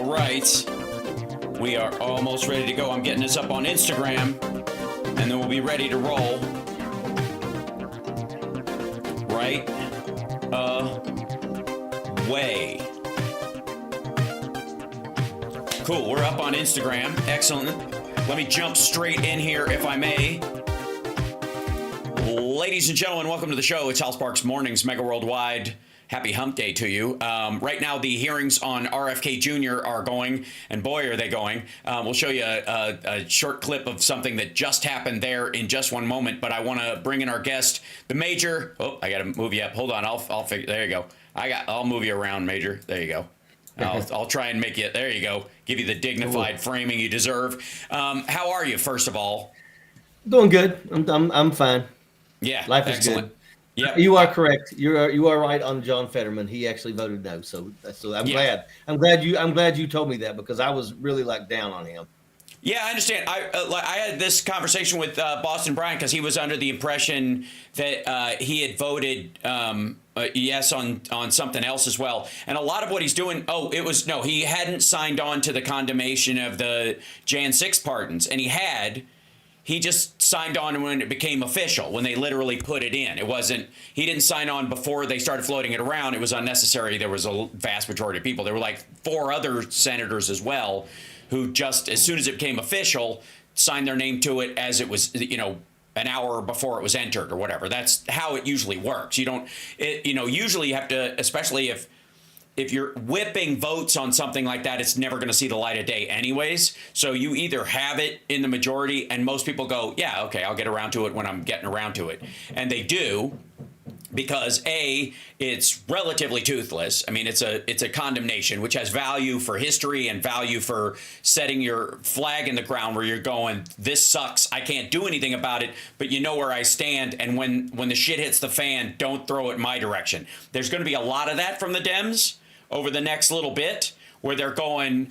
right. We are almost ready to go. I'm getting this up on Instagram, and then we'll be ready to roll. Right away. Cool, we're up on Instagram. Excellent. Let me jump straight in here, if I may. Ladies and gentlemen, welcome to the show. It's Hal Sparks Mornings, Megaworldwide. Happy hump day to you. Right now, the hearings on RFK Jr. are going, and boy, are they going. We'll show you a short clip of something that just happened there in just one moment, but I want to bring in our guest, the Major. Oh, I got to move you up. Hold on, I'll figure. There you go. I'll move you around, Major. There you go. I'll try and make you. There you go. Give you the dignified framing you deserve. How are you, first of all? Doing good. I'm fine. Yeah, life is excellent. good. Yeah, you are correct. You are right on John Fetterman. He actually voted no. So I'm glad. I'm glad you told me that, because I was really down on him. Yeah, I understand. I had this conversation with Boston Bryant, because he was under the impression that he had voted yes on something else as well. And a lot of what he's doing, he hadn't signed on to the condemnation of the Jan 6 pardons, and he just signed on when it became official, when they literally put it in. He didn't sign on before they started floating it around. It was unnecessary. There was a vast majority of people. There were like 4 other senators as well who just, as soon as it became official, signed their name to it as it was, an hour before it was entered or whatever. That's how it usually works. Usually you have to, especially if you're whipping votes on something like that, it's never going to see the light of day anyways. So you either have it in the majority, and most people go, yeah, okay, I'll get around to it when I'm getting around to it. And they do, because A, it's relatively toothless. I mean, it's a condemnation, which has value for history and value for setting your flag in the ground where you're going, this sucks, I can't do anything about it, but you know where I stand, and when the shit hits the fan, don't throw it my direction. There's going to be a lot of that from the Dems over the next little bit, where they're going,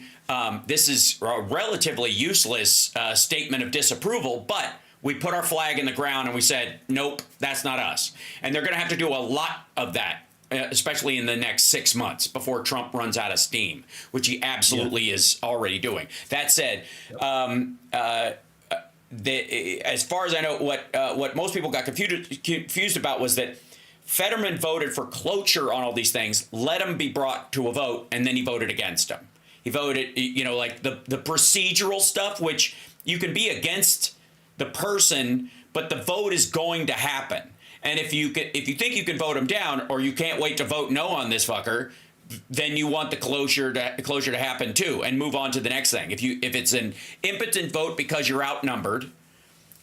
this is a relatively useless statement of disapproval, but we put our flag in the ground and we said, nope, that's not us. And they're going to have to do a lot of that, especially in the next 6 months before Trump runs out of steam, which he absolutely is already doing. That said, as far as I know, what most people got confused about was that Fetterman voted for cloture on all these things, let him be brought to a vote, and then he voted against them. He voted, the procedural stuff, which you can be against the person, but the vote is going to happen. And if you think you can vote him down, or you can't wait to vote no on this fucker, then you want the closure to happen too, and move on to the next thing. If it's an impotent vote because you're outnumbered,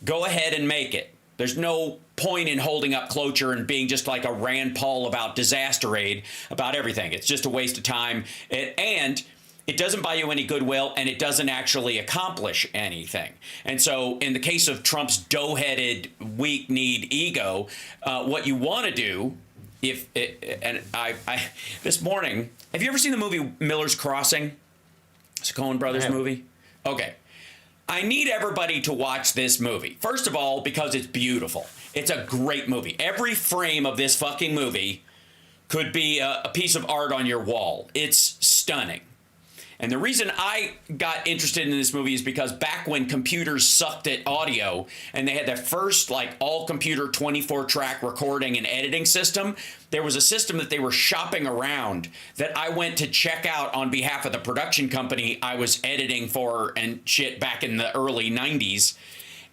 go ahead and make it. There's no point in holding up cloture and being just like a Rand Paul about disaster aid, about everything. It's just a waste of time. And it doesn't buy you any goodwill, and it doesn't actually accomplish anything. And so in the case of Trump's dough-headed, weak-kneed ego, what you want to do, this morning, have you ever seen the movie Miller's Crossing? It's a Coen Brothers movie. Okay. I need everybody to watch this movie. First of all, because it's beautiful. It's a great movie. Every frame of this fucking movie could be a piece of art on your wall. It's stunning. And the reason I got interested in this movie is because back when computers sucked at audio and they had their first all computer 24-track recording and editing system, there was a system that they were shopping around that I went to check out on behalf of the production company I was editing for and shit back in the early 90s.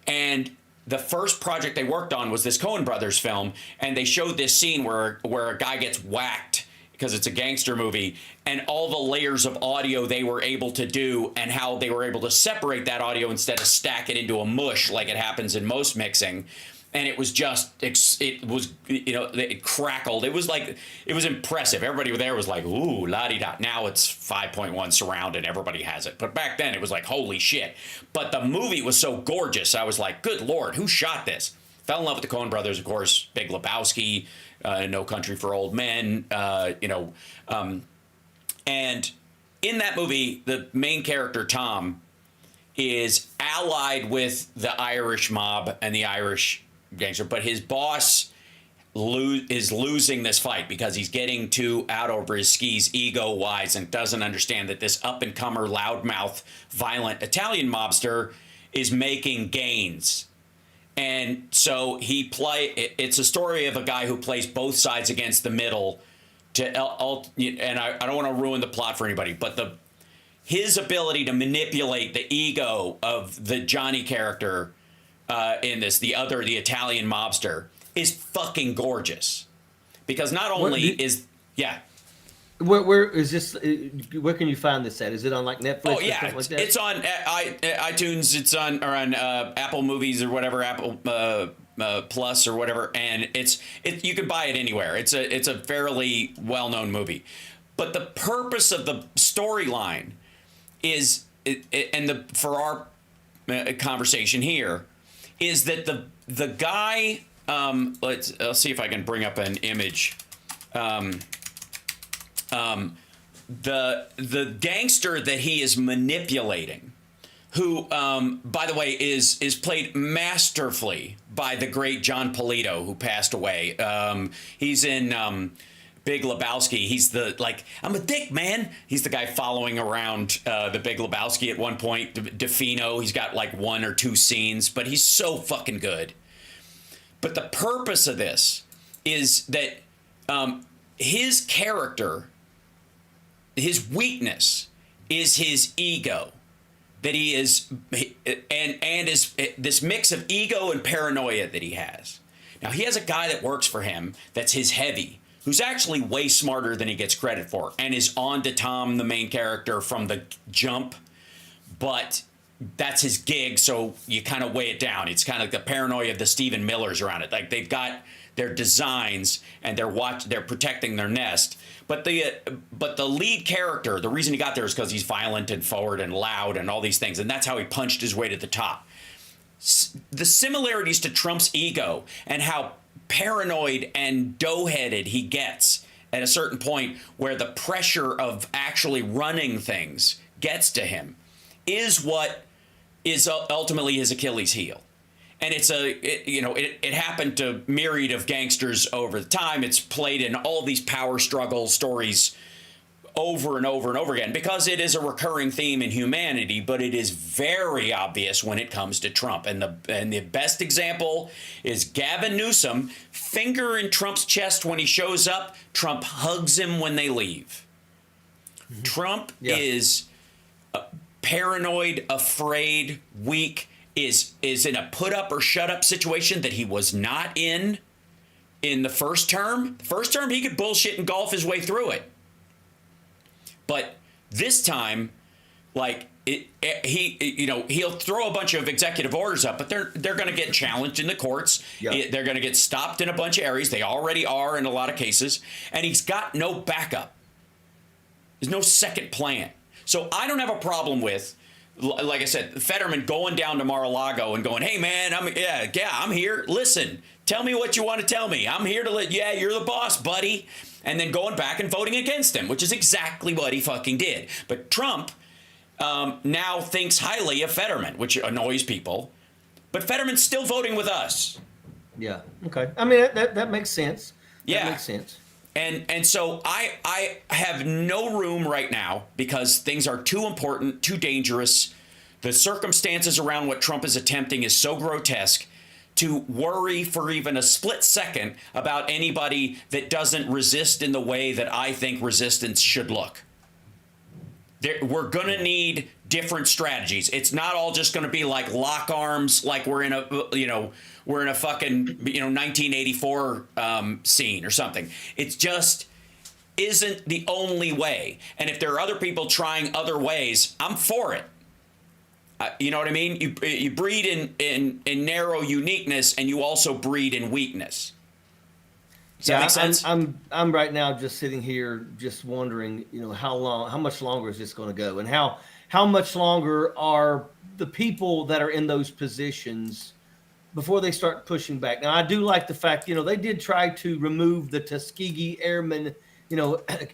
And the first project they worked on was this Coen Brothers film, and they showed this scene where a guy gets whacked because it's a gangster movie, and all the layers of audio they were able to do, and how they were able to separate that audio instead of stack it into a mush like it happens in most mixing. And it was just, it crackled. It was impressive. Everybody there was like, ooh, la-di-da. Now it's 5.1 surround and everybody has it. But back then it was like, holy shit. But the movie was so gorgeous. I was like, good Lord, who shot this? Fell in love with the Coen Brothers, of course. Big Labowski, No Country for Old Men, and in that movie, the main character, Tom, is allied with the Irish mob and the Irish gangster, but his boss is losing this fight because he's getting too out over his skis ego-wise and doesn't understand that this up-and-comer, loudmouth, violent Italian mobster is making gains. And so it's a story of a guy who plays both sides against the middle and I don't want to ruin the plot for anybody, but his ability to manipulate the ego of the Johnny character in this, the Italian mobster, is fucking gorgeous. Because not only Where is this? Where can you find this at? Is it on like Netflix? Oh or yeah, something like that? it's on iTunes. It's on Apple Movies or whatever, Apple Plus or whatever, and you can buy it anywhere. It's a fairly well-known movie, but the purpose of the storyline is, for our conversation here, is that the guy. I'll see if I can bring up an image. The gangster that he is manipulating, who, by the way, is played masterfully by the great John Polito, who passed away. He's in Big Lebowski. He's I'm a dick, man. He's the guy following around the Big Lebowski at one point. DeFino, he's got like 1 or 2 scenes, but he's so fucking good. But the purpose of this is that his character, his weakness is his ego. That he is, and is this mix of ego and paranoia that he has. Now, he has a guy that works for him that's his heavy, who's actually way smarter than he gets credit for, and is on to Tom, the main character, from the jump. But that's his gig, so you kind of weigh it down. It's kind of like the paranoia of the Stephen Millers around it. Like, they've got their designs and they're protecting their nest. But the lead character, the reason he got there is because he's violent and forward and loud and all these things, and that's how he punched his way to the top. The similarities to Trump's ego and how paranoid and dough-headed he gets at a certain point, where the pressure of actually running things gets to him, is what is ultimately his Achilles heel. And it happened to myriad of gangsters over the time. It's played in all these power struggle stories over and over and over again, because it is a recurring theme in humanity, but it is very obvious when it comes to Trump. And the best example is Gavin Newsom, finger in Trump's chest when he shows up. Trump hugs him when they leave. Mm-hmm. Trump is paranoid, afraid, weak, is in a put up or shut up situation that he was not in the first term. The first term, he could bullshit and golf his way through it. But this time, he'll throw a bunch of executive orders up, but they're going to get challenged in the courts. Yep. They're going to get stopped in a bunch of areas. They already are in a lot of cases. And he's got no backup. There's no second plan. So I don't have a problem with, like I said, Fetterman going down to Mar-a-Lago and going, "Hey man, I'm here. Listen, tell me what you want to tell me. I'm here to you're the boss, buddy." And then going back and voting against him, which is exactly what he fucking did. But Trump now thinks highly of Fetterman, which annoys people. But Fetterman's still voting with us. Yeah. Okay. I mean, that makes sense. Yeah. That makes sense. And so I have no room right now, because things are too important, too dangerous. The circumstances around what Trump is attempting is so grotesque, to worry for even a split second about anybody that doesn't resist in the way that I think resistance should look. We're going to need different strategies. It's not all just going to be like lock arms, like we're in a fucking 1984 scene or something. It's just isn't the only way. And if there are other people trying other ways, I'm for it. You know what I mean? You breed in narrow uniqueness, and you also breed in weakness. Does that make sense? I'm right now just sitting here just wondering, how much longer is this going to go, and how much longer are the people that are in those positions before they start pushing back. Now, I do like the fact, they did try to remove the Tuskegee Airmen,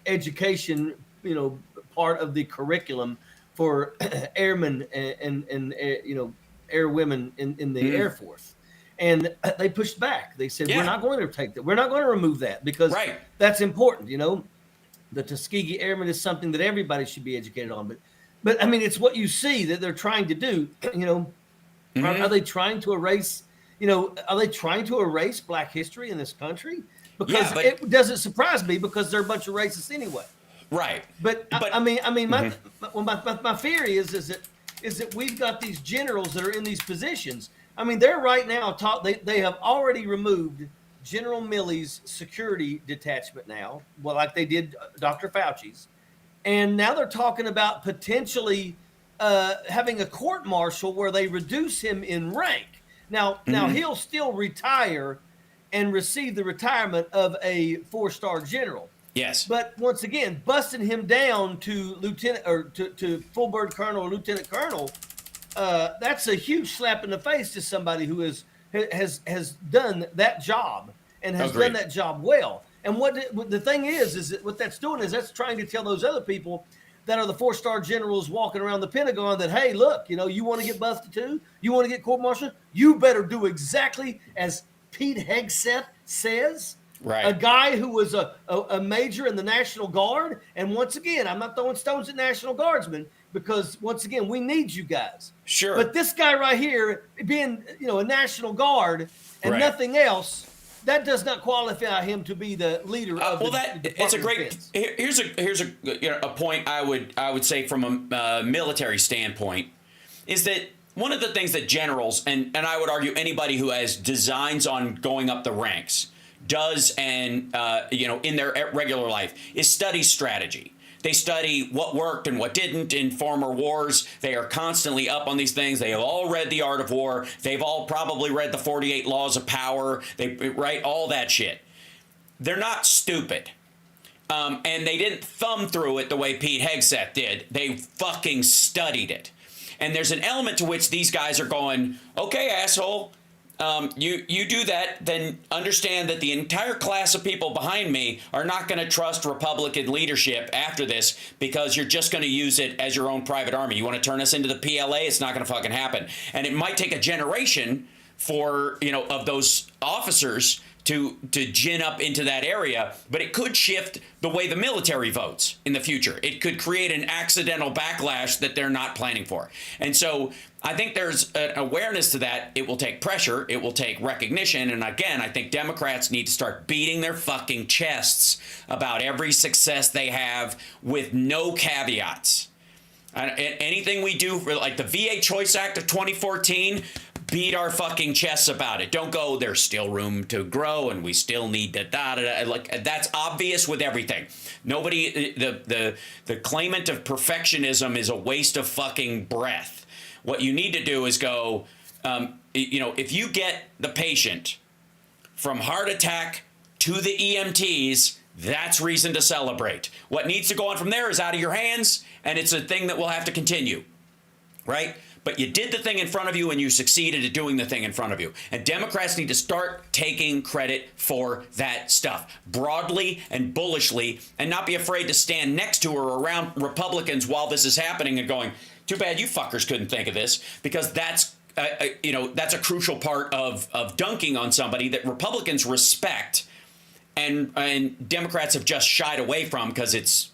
education, part of the curriculum for airmen and air women in the Air Force. And they pushed back. They said, Yeah. we're not going to take that. We're not going to remove that because Right. that's important. You know, the Tuskegee Airmen is something that everybody should be educated on. But I mean, it's what you see that they're trying to do. You know, are they trying to erase? You know, are they trying to erase Black history in this country? Because it doesn't surprise me because they're a bunch of racists anyway. Right. But I mean, my theory is that we've got these generals that are in these positions. I mean, they're right now they have already removed General Milley's security detachment now, well, like they did Dr. Fauci's, and now they're talking about potentially having a court martial where they reduce him in rank. Now he'll still retire and receive the retirement of a 4-star general. Yes. But once again, busting him down to lieutenant or to full bird colonel or lieutenant colonel, that's a huge slap in the face to somebody who has done that job and has done that job well. And what the thing is that what that's doing is that's trying to tell those other people that are the 4-star generals walking around the Pentagon that, hey, look, you know, you want to get busted too? You want to get court-martialed? You better do exactly as Pete Hegseth says. Right. A guy who was a major in the National Guard. And once again, I'm not throwing stones at National Guardsmen because, once again, we need you guys. Sure. But this guy right here, being, you know, a National Guard and nothing else, that does not qualify him to be the leader of the it's a great. Here's a you know, a point I would say from a military standpoint is that one of the things that generals and I would argue anybody who has designs on going up the ranks does and you know, in their regular life is study strategy. They study what worked and what didn't in former wars. They are constantly up on these things. They have all read The Art of War. They've all probably read the 48 Laws of Power. They write all that shit. They're not stupid. And they didn't thumb through it the way Pete Hegseth did. They fucking studied it. And there's an element to which these guys are going, okay, asshole, you do that, then understand that the entire class of people behind me are not going to trust Republican leadership after this because you're just going to use it as your own private army. You want to turn us into the PLA? It's not going to fucking happen. And it might take a generation for, you know, of those officers to gin up into that area, but it could shift the way the military votes in the future. It could create an accidental backlash that they're not planning for. And so I think there's an awareness to that. It will take pressure. It will take recognition. And again, I think Democrats need to start beating their fucking chests about every success they have with no caveats. Anything we do for like the VA Choice Act of 2014, beat our fucking chests about it. Don't go, there's still room to grow and we still need to da-da-da. Like, that's obvious with everything. Nobody, the claimant of perfectionism is a waste of fucking breath. What you need to do is go, you know, if you get the patient from heart attack to the EMTs, that's reason to celebrate. What needs to go on from there is out of your hands, and it's a thing that will have to continue, right? But you did the thing in front of you and you succeeded at doing the thing in front of you. And Democrats need to start taking credit for that stuff broadly and bullishly and not be afraid to stand next to or around Republicans while this is happening and going, too bad you fuckers couldn't think of this, because that's you know, that's a crucial part of dunking on somebody that Republicans respect and Democrats have just shied away from because it's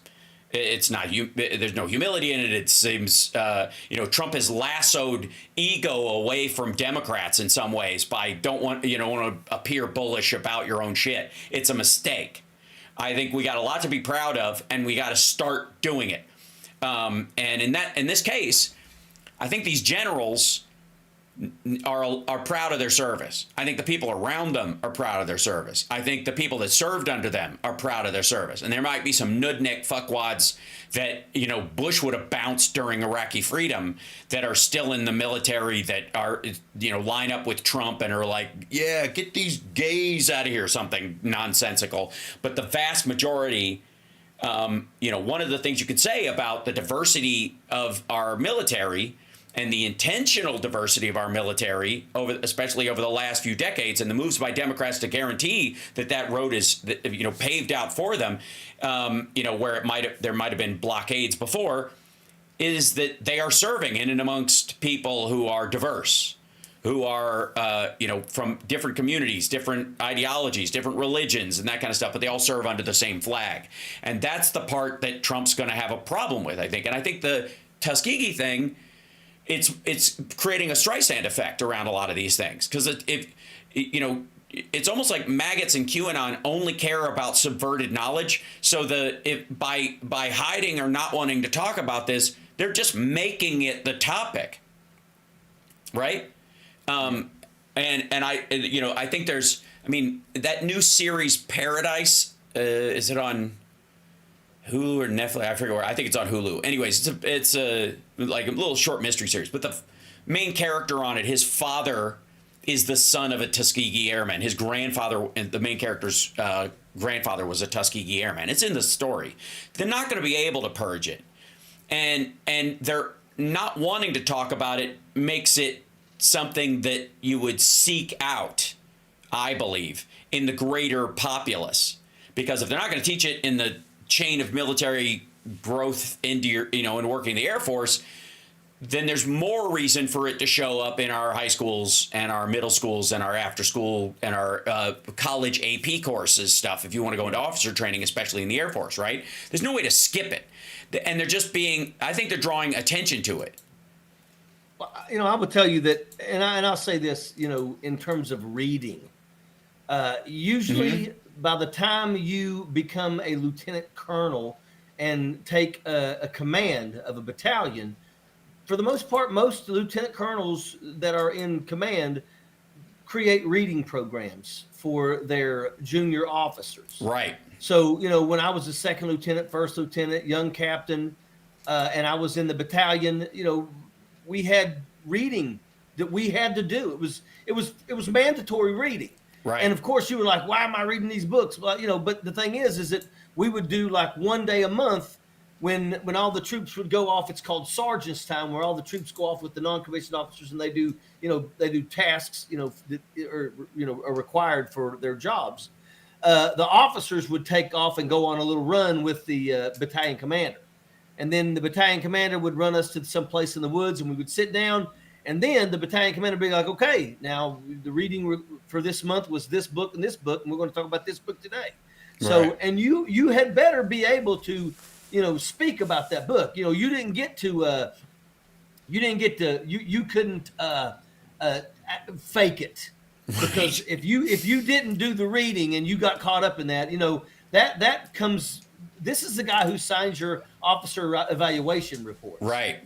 not, there's no humility in it. It seems, you know, Trump has lassoed ego away from Democrats in some ways by don't want to appear bullish about your own shit. It's a mistake. I think we got a lot to be proud of and we got to start doing it. And in this case, I think these generals are proud of their service. I think the people around them are proud of their service. I think the people that served under them are proud of their service. And there might be some nudnik fuckwads that, you know, Bush would have bounced during Iraqi freedom that are still in the military that are, you know, line up with Trump and are like, yeah, get these gays out of here, something nonsensical. But the vast majority, you know, one of the things you could say about the diversity of our military and the intentional diversity of our military, especially over the last few decades, and the moves by Democrats to guarantee that road is, you know, paved out for them, you know, where there might have been blockades before, is that they are serving in and amongst people who are diverse, who are, from different communities, different ideologies, different religions, and that kind of stuff, but they all serve under the same flag. And that's the part that Trump's going to have a problem with, I think. And I think the Tuskegee thing, it's creating a Streisand effect around a lot of these things, because it's almost like maggots and QAnon only care about subverted knowledge. So by hiding or not wanting to talk about this, they're just making it the topic, right? And I think that new series Paradise, is it on Hulu or Netflix? I forget where. I think it's on Hulu. Anyways, it's a little short mystery series. But the main character on it, his father is the son of a Tuskegee Airman. His grandfather, the main character's grandfather, was a Tuskegee Airman. It's in the story. They're not going to be able to purge it, and they're not wanting to talk about it makes it something that you would seek out, I believe, in the greater populace. Because if they're not going to teach it in the chain of military growth into your, and working in the Air Force, then there's more reason for it to show up in our high schools and our middle schools and our after school and our college AP courses stuff, if you want to go into officer training, especially in the Air Force, right? There's no way to skip it. And they're just I think they're drawing attention to it. I would tell you that, and I'll say this, in terms of reading, usually by the time you become a lieutenant colonel and take a command of a battalion, for the most part, most lieutenant colonels that are in command create reading programs for their junior officers. Right. So, when I was a second lieutenant, first lieutenant, young captain, and I was in the battalion, we had reading that we had to do. It was mandatory reading. Right. And of course you were like, why am I reading these books? Well, but the thing is that we would do like one day a month when all the troops would go off. It's called sergeant's time, where all the troops go off with the non-commissioned officers, and they do tasks, that are required for their jobs. The officers would take off and go on a little run with the battalion commander. And then the battalion commander would run us to some place in the woods, and we would sit down. And then the battalion commander would be like, okay, now the reading for this month was this book and this book, and we're going to talk about this book today. So, right. And you had better be able to, speak about that book. You couldn't fake it, because right. if you didn't do the reading and you got caught up in that, that comes. This is the guy who signs your officer evaluation report. Right.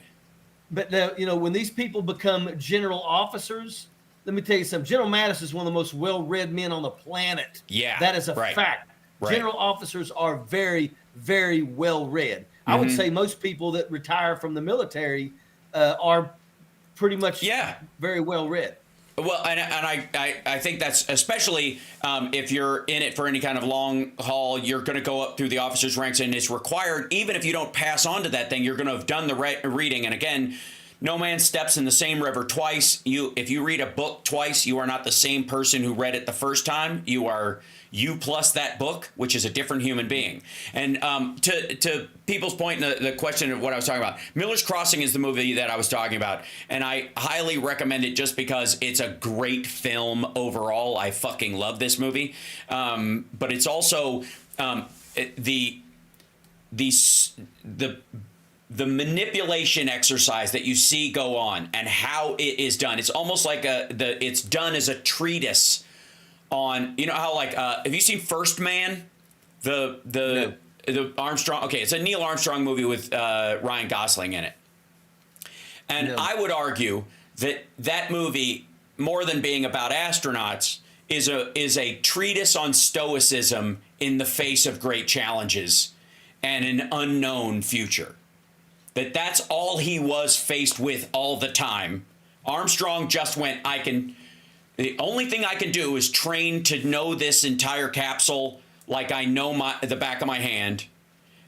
But when these people become general officers, let me tell you something. General Mattis is one of the most well-read men on the planet. Yeah. That is a fact. Right. General officers are very, very well-read. I would say most people that retire from the military are pretty much very well-read. Well, and I think that's especially if you're in it for any kind of long haul, you're going to go up through the officers' ranks, and it's required. Even if you don't pass on to that thing, you're going to have done the reading. And again, no man steps in the same river twice. If you read a book twice, you are not the same person who read it the first time. You are you plus that book, which is a different human being. And to people's point, the question of what I was talking about, Miller's Crossing is the movie that I was talking about, and I highly recommend it just because it's a great film overall. I fucking love this movie, but it's also the manipulation exercise that you see go on and how it is done. It's almost like it's done as a treatise on, how have you seen First Man? The Armstrong. Okay, it's a Neil Armstrong movie with Ryan Gosling in it. And I would argue that movie, more than being about astronauts, is a treatise on stoicism in the face of great challenges and an unknown future. That's all he was faced with all the time. Armstrong just went, the only thing I can do is train to know this entire capsule like I know the back of my hand.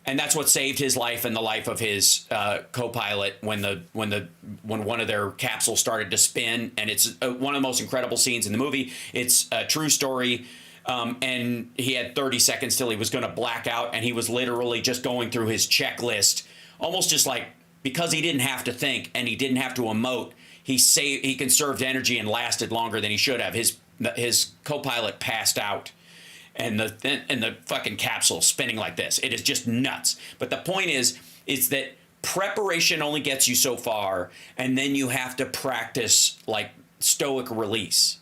And that's what saved his life and the life of his co-pilot when one of their capsules started to spin. And it's one of the most incredible scenes in the movie. It's a true story. And he had 30 seconds till he was going to black out. And he was literally just going through his checklist, almost just like, because he didn't have to think and he didn't have to emote. he conserved energy and lasted longer than he should have. His co-pilot passed out, and the fucking capsule spinning like this. It is just nuts. But the point is that preparation only gets you so far, and then you have to practice like stoic release.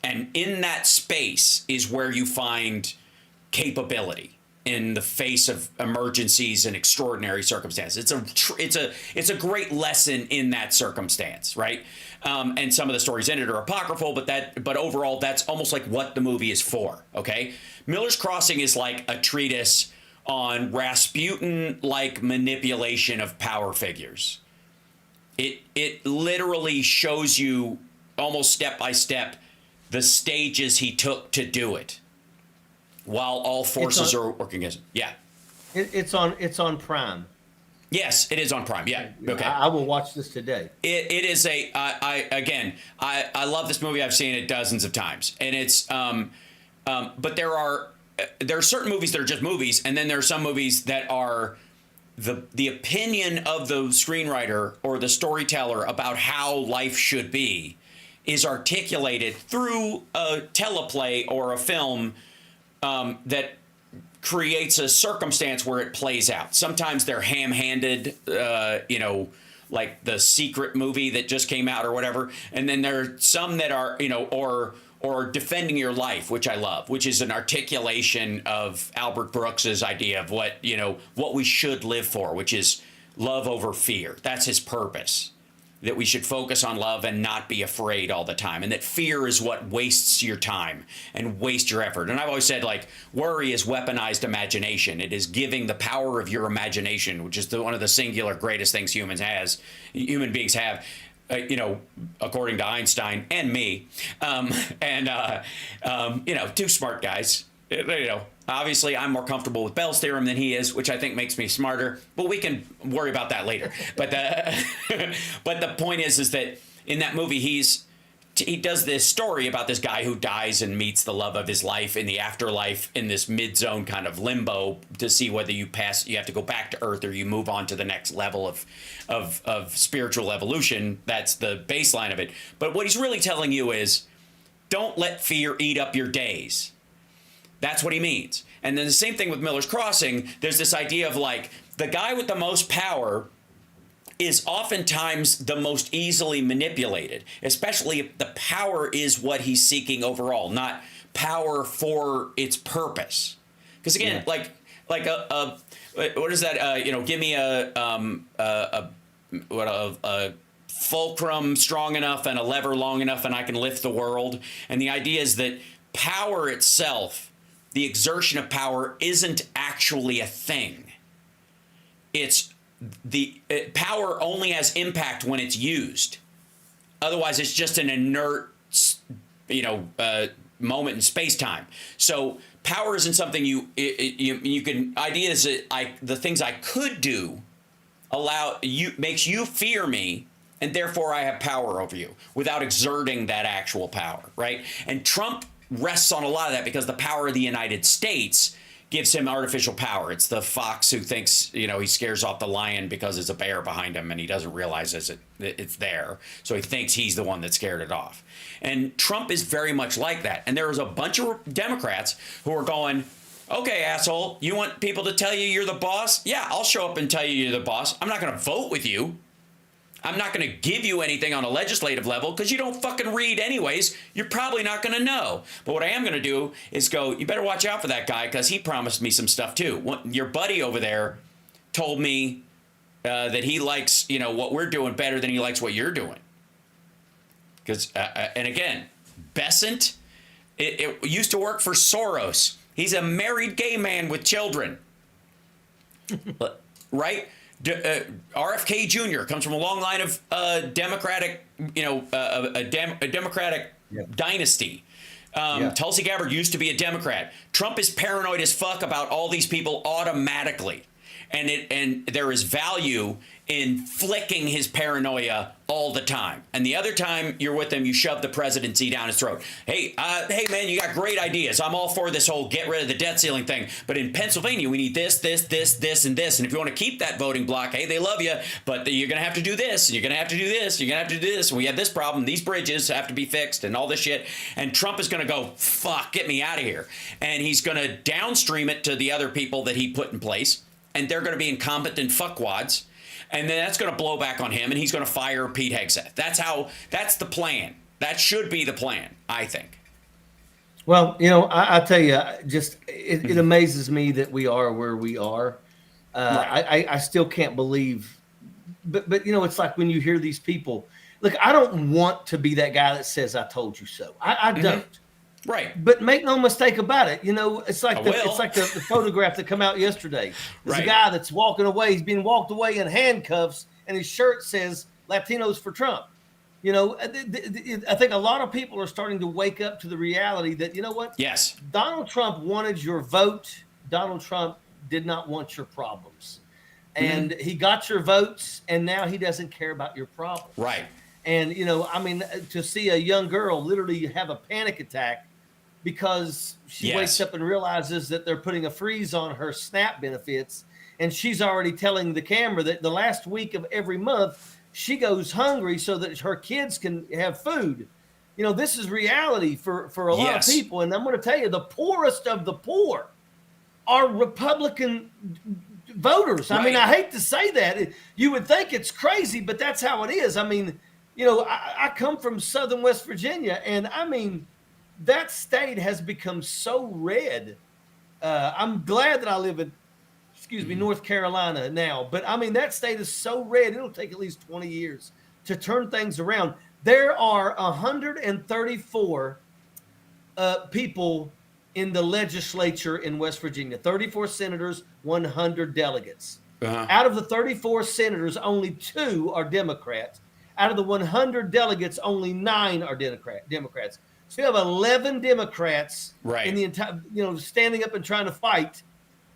And in that space is where you find capability in the face of emergencies and extraordinary circumstances. It's a great lesson in that circumstance, right? And some of the stories in it are apocryphal, but overall, that's almost like what the movie is for. Okay, Miller's Crossing is like a treatise on Rasputin-like manipulation of power figures. It literally shows you almost step by step the stages he took to do it, while all forces are working against him. Yeah. It's on Prime. Yes, it is on Prime. Yeah. Okay. I will watch this today. It is I love this movie. I've seen it dozens of times, and it's but there are certain movies that are just movies, and then there are some movies that are the opinion of the screenwriter or the storyteller about how life should be is articulated through a teleplay or a film that creates a circumstance where it plays out. Sometimes they're ham-handed, like the Secret movie that just came out or whatever. And then there are some that are, or Defending Your Life, which I love, which is an articulation of Albert Brooks's idea of what we should live for, which is love over fear. That's his purpose. That we should focus on love and not be afraid all the time. And that fear is what wastes your time and wastes your effort. And I've always said, like, worry is weaponized imagination. It is giving the power of your imagination, which is one of the singular greatest things human beings have, according to Einstein and me. Two smart guys. Obviously, I'm more comfortable with Bell's theorem than he is, which I think makes me smarter. But we can worry about that later. But the point is that in that movie, he does this story about this guy who dies and meets the love of his life in the afterlife in this mid-zone kind of limbo to see whether you have to go back to Earth or you move on to the next level of spiritual evolution. That's the baseline of it. But what he's really telling you is, don't let fear eat up your days. That's what he means. And then the same thing with Miller's Crossing. There's this idea of like the guy with the most power is oftentimes the most easily manipulated, especially if the power is what he's seeking overall, not power for its purpose. Because again, what is that? Give me a fulcrum strong enough and a lever long enough, and I can lift the world. And the idea is that power itself, the exertion of power, isn't actually a thing. Power only has impact when it's used. Otherwise, it's just an inert, moment in space time. So power isn't something you can. Ideas that the things I could do makes you fear me, and therefore I have power over you without exerting that actual power, right? And Trump rests on a lot of that because the power of the United States gives him artificial power. It's the fox who thinks, he scares off the lion because there's a bear behind him and he doesn't realize it's there. So he thinks he's the one that scared it off. And Trump is very much like that. And there is a bunch of Democrats who are going, okay, asshole, you want people to tell you you're the boss? Yeah, I'll show up and tell you you're the boss. I'm not going to vote with you. I'm not going to give you anything on a legislative level because you don't fucking read anyways. You're probably not going to know. But what I am going to do is go, you better watch out for that guy because he promised me some stuff too. Your buddy over there told me that he likes, what we're doing better than he likes what you're doing. Because, and again, Besant, it used to work for Soros. He's a married gay man with children. Right? RFK Jr. comes from a long line of Democratic, a Democratic dynasty. Tulsi Gabbard used to be a Democrat. Trump is paranoid as fuck about all these people automatically. And there is value in flicking his paranoia all the time. And the other time you're with him, you shove the presidency down his throat. Hey, man, you got great ideas. I'm all for this whole get rid of the debt ceiling thing. But in Pennsylvania, we need this, and this. And if you want to keep that voting block, hey, they love you, but you're going to have to do this, and you're going to have to do this, you're going to have to do this. And we have this problem. These bridges have to be fixed and all this shit. And Trump is going to go, fuck, get me out of here. And he's going to downstream it to the other people that he put in place. And they're going to be incompetent fuckwads. And then that's going to blow back on him, and he's going to fire Pete Hegseth. That's the plan. That should be the plan, I think. Well, I tell you, just it amazes me that we are where we are. Right. I still can't believe, but it's like when you hear these people. Look, I don't want to be that guy that says "I told you so." I don't. Right. But make no mistake about it. It's like the photograph that came out yesterday. There's a guy that's walking away. He's being walked away in handcuffs, and his shirt says "Latinos for Trump." I think a lot of people are starting to wake up to the reality that, Yes. Donald Trump wanted your vote. Donald Trump did not want your problems. And he got your votes, and now he doesn't care about your problems. Right. And, to see a young girl literally have a panic attack because she wakes up and realizes that they're putting a freeze on her SNAP benefits, and she's already telling the camera that the last week of every month she goes hungry so that her kids can have food. This is reality for a lot of people. And I'm going to tell you, the poorest of the poor are Republican voters. Right. I mean, I hate to say that. You would think it's crazy, but that's how it is. I mean, I come from Southern West Virginia, and I mean, that state has become so red. I'm glad that I live in, North Carolina now. But I mean, that state is so red. It'll take at least 20 years to turn things around. There are 134 people in the legislature in West Virginia, 34 senators, 100 delegates. Out of the 34 senators, only 2 are Democrats. Out of the 100 delegates, only 9 are Democrats. So you have 11 Democrats in the entire, standing up and trying to fight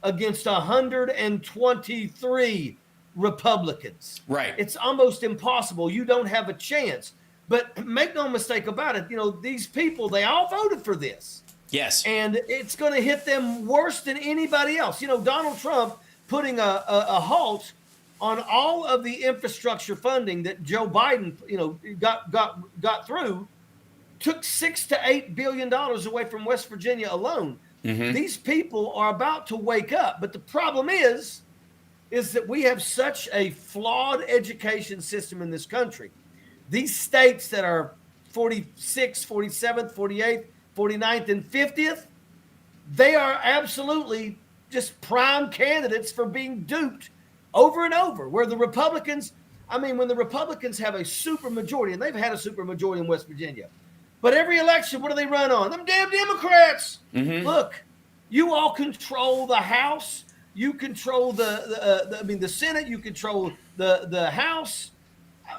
against 123 Republicans. Right. It's almost impossible. You don't have a chance. But make no mistake about it, these people, they all voted for this. Yes. And it's going to hit them worse than anybody else. Donald Trump putting a halt on all of the infrastructure funding that Joe Biden, got through, took $6 to $8 billion away from West Virginia alone. These people are about to wake up. But the problem is that we have such a flawed education system in this country. These states that are 46th, 47th, 48th, 49th, and 50th, they are absolutely just prime candidates for being duped over and over. Where the Republicans, when the Republicans have a super majority, and they've had a super majority in West Virginia, but every election, what do they run on? Them damn Democrats. Look, you all control the House. You control the Senate. You control the House.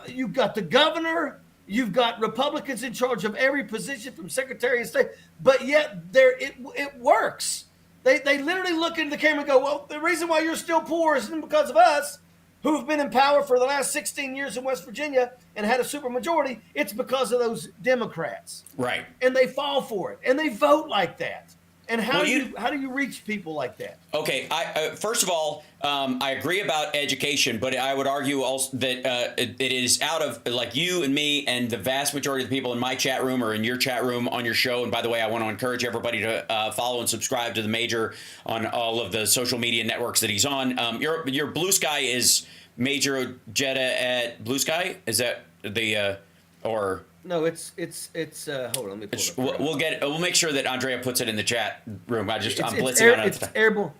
You've got the governor. You've got Republicans in charge of every position from Secretary of State. But yet it works. They literally look into the camera and go, well, the reason why you're still poor isn't because of us, who have been in power for the last 16 years in West Virginia and had a supermajority. It's because of those Democrats. Right. And they fall for it. And they vote like that. And how do you reach people like that? Okay, first of all, I agree about education, but I would argue also that it is out of, like, you and me and the vast majority of the people in my chat room or in your chat room on your show. And by the way, I want to encourage everybody to follow and subscribe to the Major on all of the social media networks that he's on. Your Blue Sky is Major Jetta at Blue Sky. Is that the or? No, it's hold on, let me pull it up. We'll make sure that Andrea puts it in the chat room. I'm blitzing on it. It's Airborne.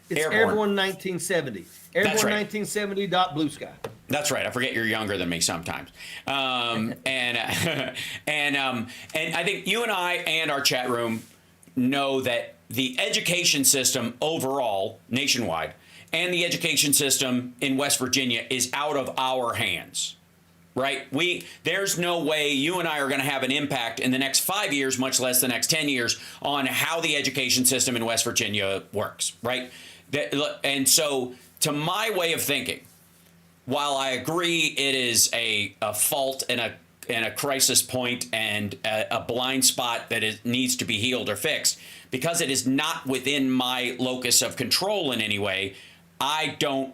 It's Airborne 1970. Airborne right. 1970.bluesky. That's right. I forget you're younger than me sometimes. And I think you and I and our chat room know that the education system overall, nationwide, and the education system in West Virginia is out of our hands. Right? There's no way you and I are going to have an impact in the next 5 years, much less the next 10 years, on how the education system in West Virginia works. Right? And so, to my way of thinking, while I agree it is a fault and a crisis point and a blind spot that needs to be healed or fixed, because it is not within my locus of control in any way, I don't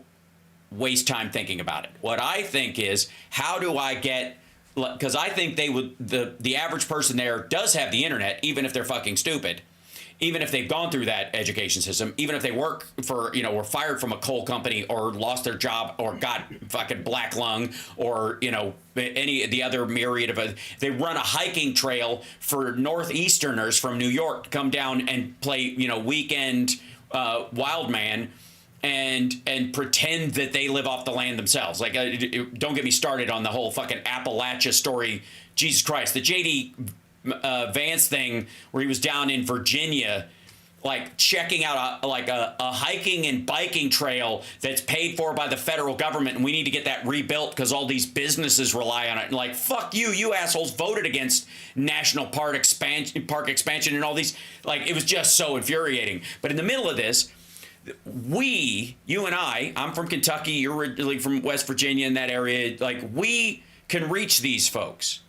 waste time thinking about it. What I think is, how do I get, because I think they would, the average person there does have the internet, even if they're fucking stupid, even if they've gone through that education system, even if they work for, were fired from a coal company or lost their job or got fucking black lung or, any of the other myriad of, they run a hiking trail for Northeasterners from New York to come down and play, weekend wild man and pretend that they live off the land themselves. Like, don't get me started on the whole fucking Appalachia story. Jesus Christ, the J.D. Vance thing where he was down in Virginia, like checking out a hiking and biking trail that's paid for by the federal government, and we need to get that rebuilt because all these businesses rely on it. And like, fuck you assholes voted against national park expansion and all these. Like, it was just so infuriating. But in the middle of this, you and I'm from Kentucky, you're originally from West Virginia, in that area, like, we can reach these folks.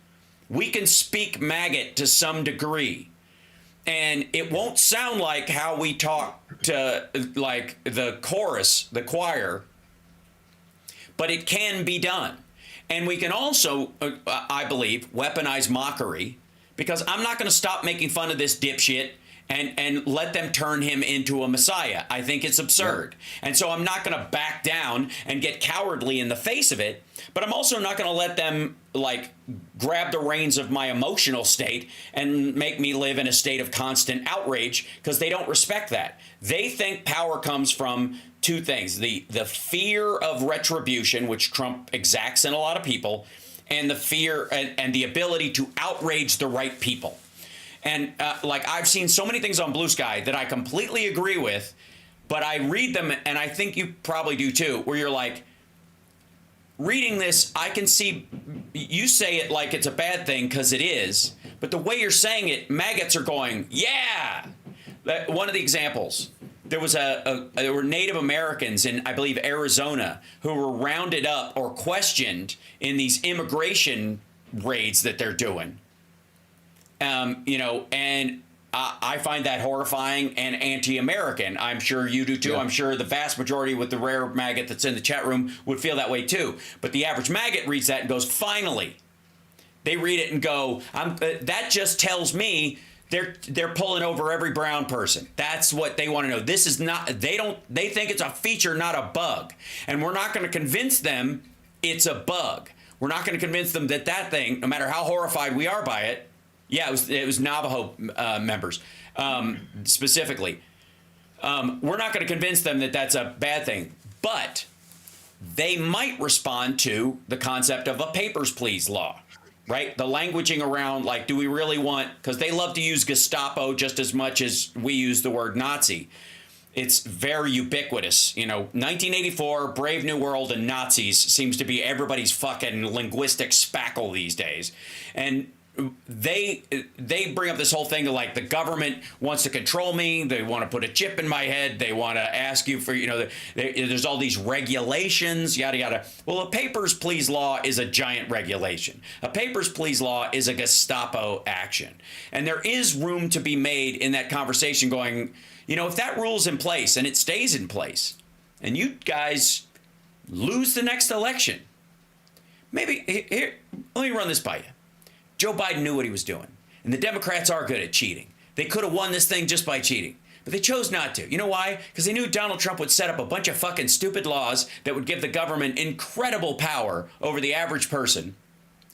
We can speak maggot to some degree. And it won't sound like how we talk to, like, the chorus, the choir, but it can be done. And we can also, I believe, weaponize mockery, because I'm not going to stop making fun of this dipshit and let them turn him into a messiah. I think it's absurd. Yeah. And so I'm not going to back down and get cowardly in the face of it, but I'm also not going to let them, like, grab the reins of my emotional state and make me live in a state of constant outrage, because they don't respect that. They think power comes from two things: the fear of retribution, which Trump exacts in a lot of people, and the fear and the ability to outrage the right people. And like, I've seen so many things on Blue Sky that I completely agree with, but I read them, and I think you probably do too, where you're like, reading this, I can see you say it like it's a bad thing, because it is, but the way you're saying it, maggots are going, yeah. One of the examples, there were Native Americans in, I believe, Arizona, who were rounded up or questioned in these immigration raids that they're doing. And I find that horrifying and anti-American. I'm sure you do too. Yeah. I'm sure the vast majority, with the rare maggot that's in the chat room, would feel that way too. But the average maggot reads that and goes, finally. They read it and go, that just tells me they're pulling over every brown person. That's what they want to know. This is not, they think it's a feature, not a bug. And we're not going to convince them it's a bug. We're not going to convince them that thing, no matter how horrified we are by it. Yeah, it was Navajo members specifically. We're not going to convince them that that's a bad thing, but they might respond to the concept of a papers, please law, right? The languaging around, like, do we really want, because they love to use Gestapo just as much as we use the word Nazi. It's very ubiquitous. 1984, Brave New World, and Nazis seems to be everybody's fucking linguistic spackle these days. And they bring up this whole thing of, like, the government wants to control me. They want to put a chip in my head. They want to ask you for, there's all these regulations, yada, yada. Well, a papers, please law is a giant regulation. A papers, please law is a Gestapo action. And there is room to be made in that conversation going, if that rule's in place and it stays in place and you guys lose the next election, maybe, here, let me run this by you. Joe Biden knew what he was doing, and the Democrats are good at cheating. They could have won this thing just by cheating, but they chose not to. You know why? Because they knew Donald Trump would set up a bunch of fucking stupid laws that would give the government incredible power over the average person,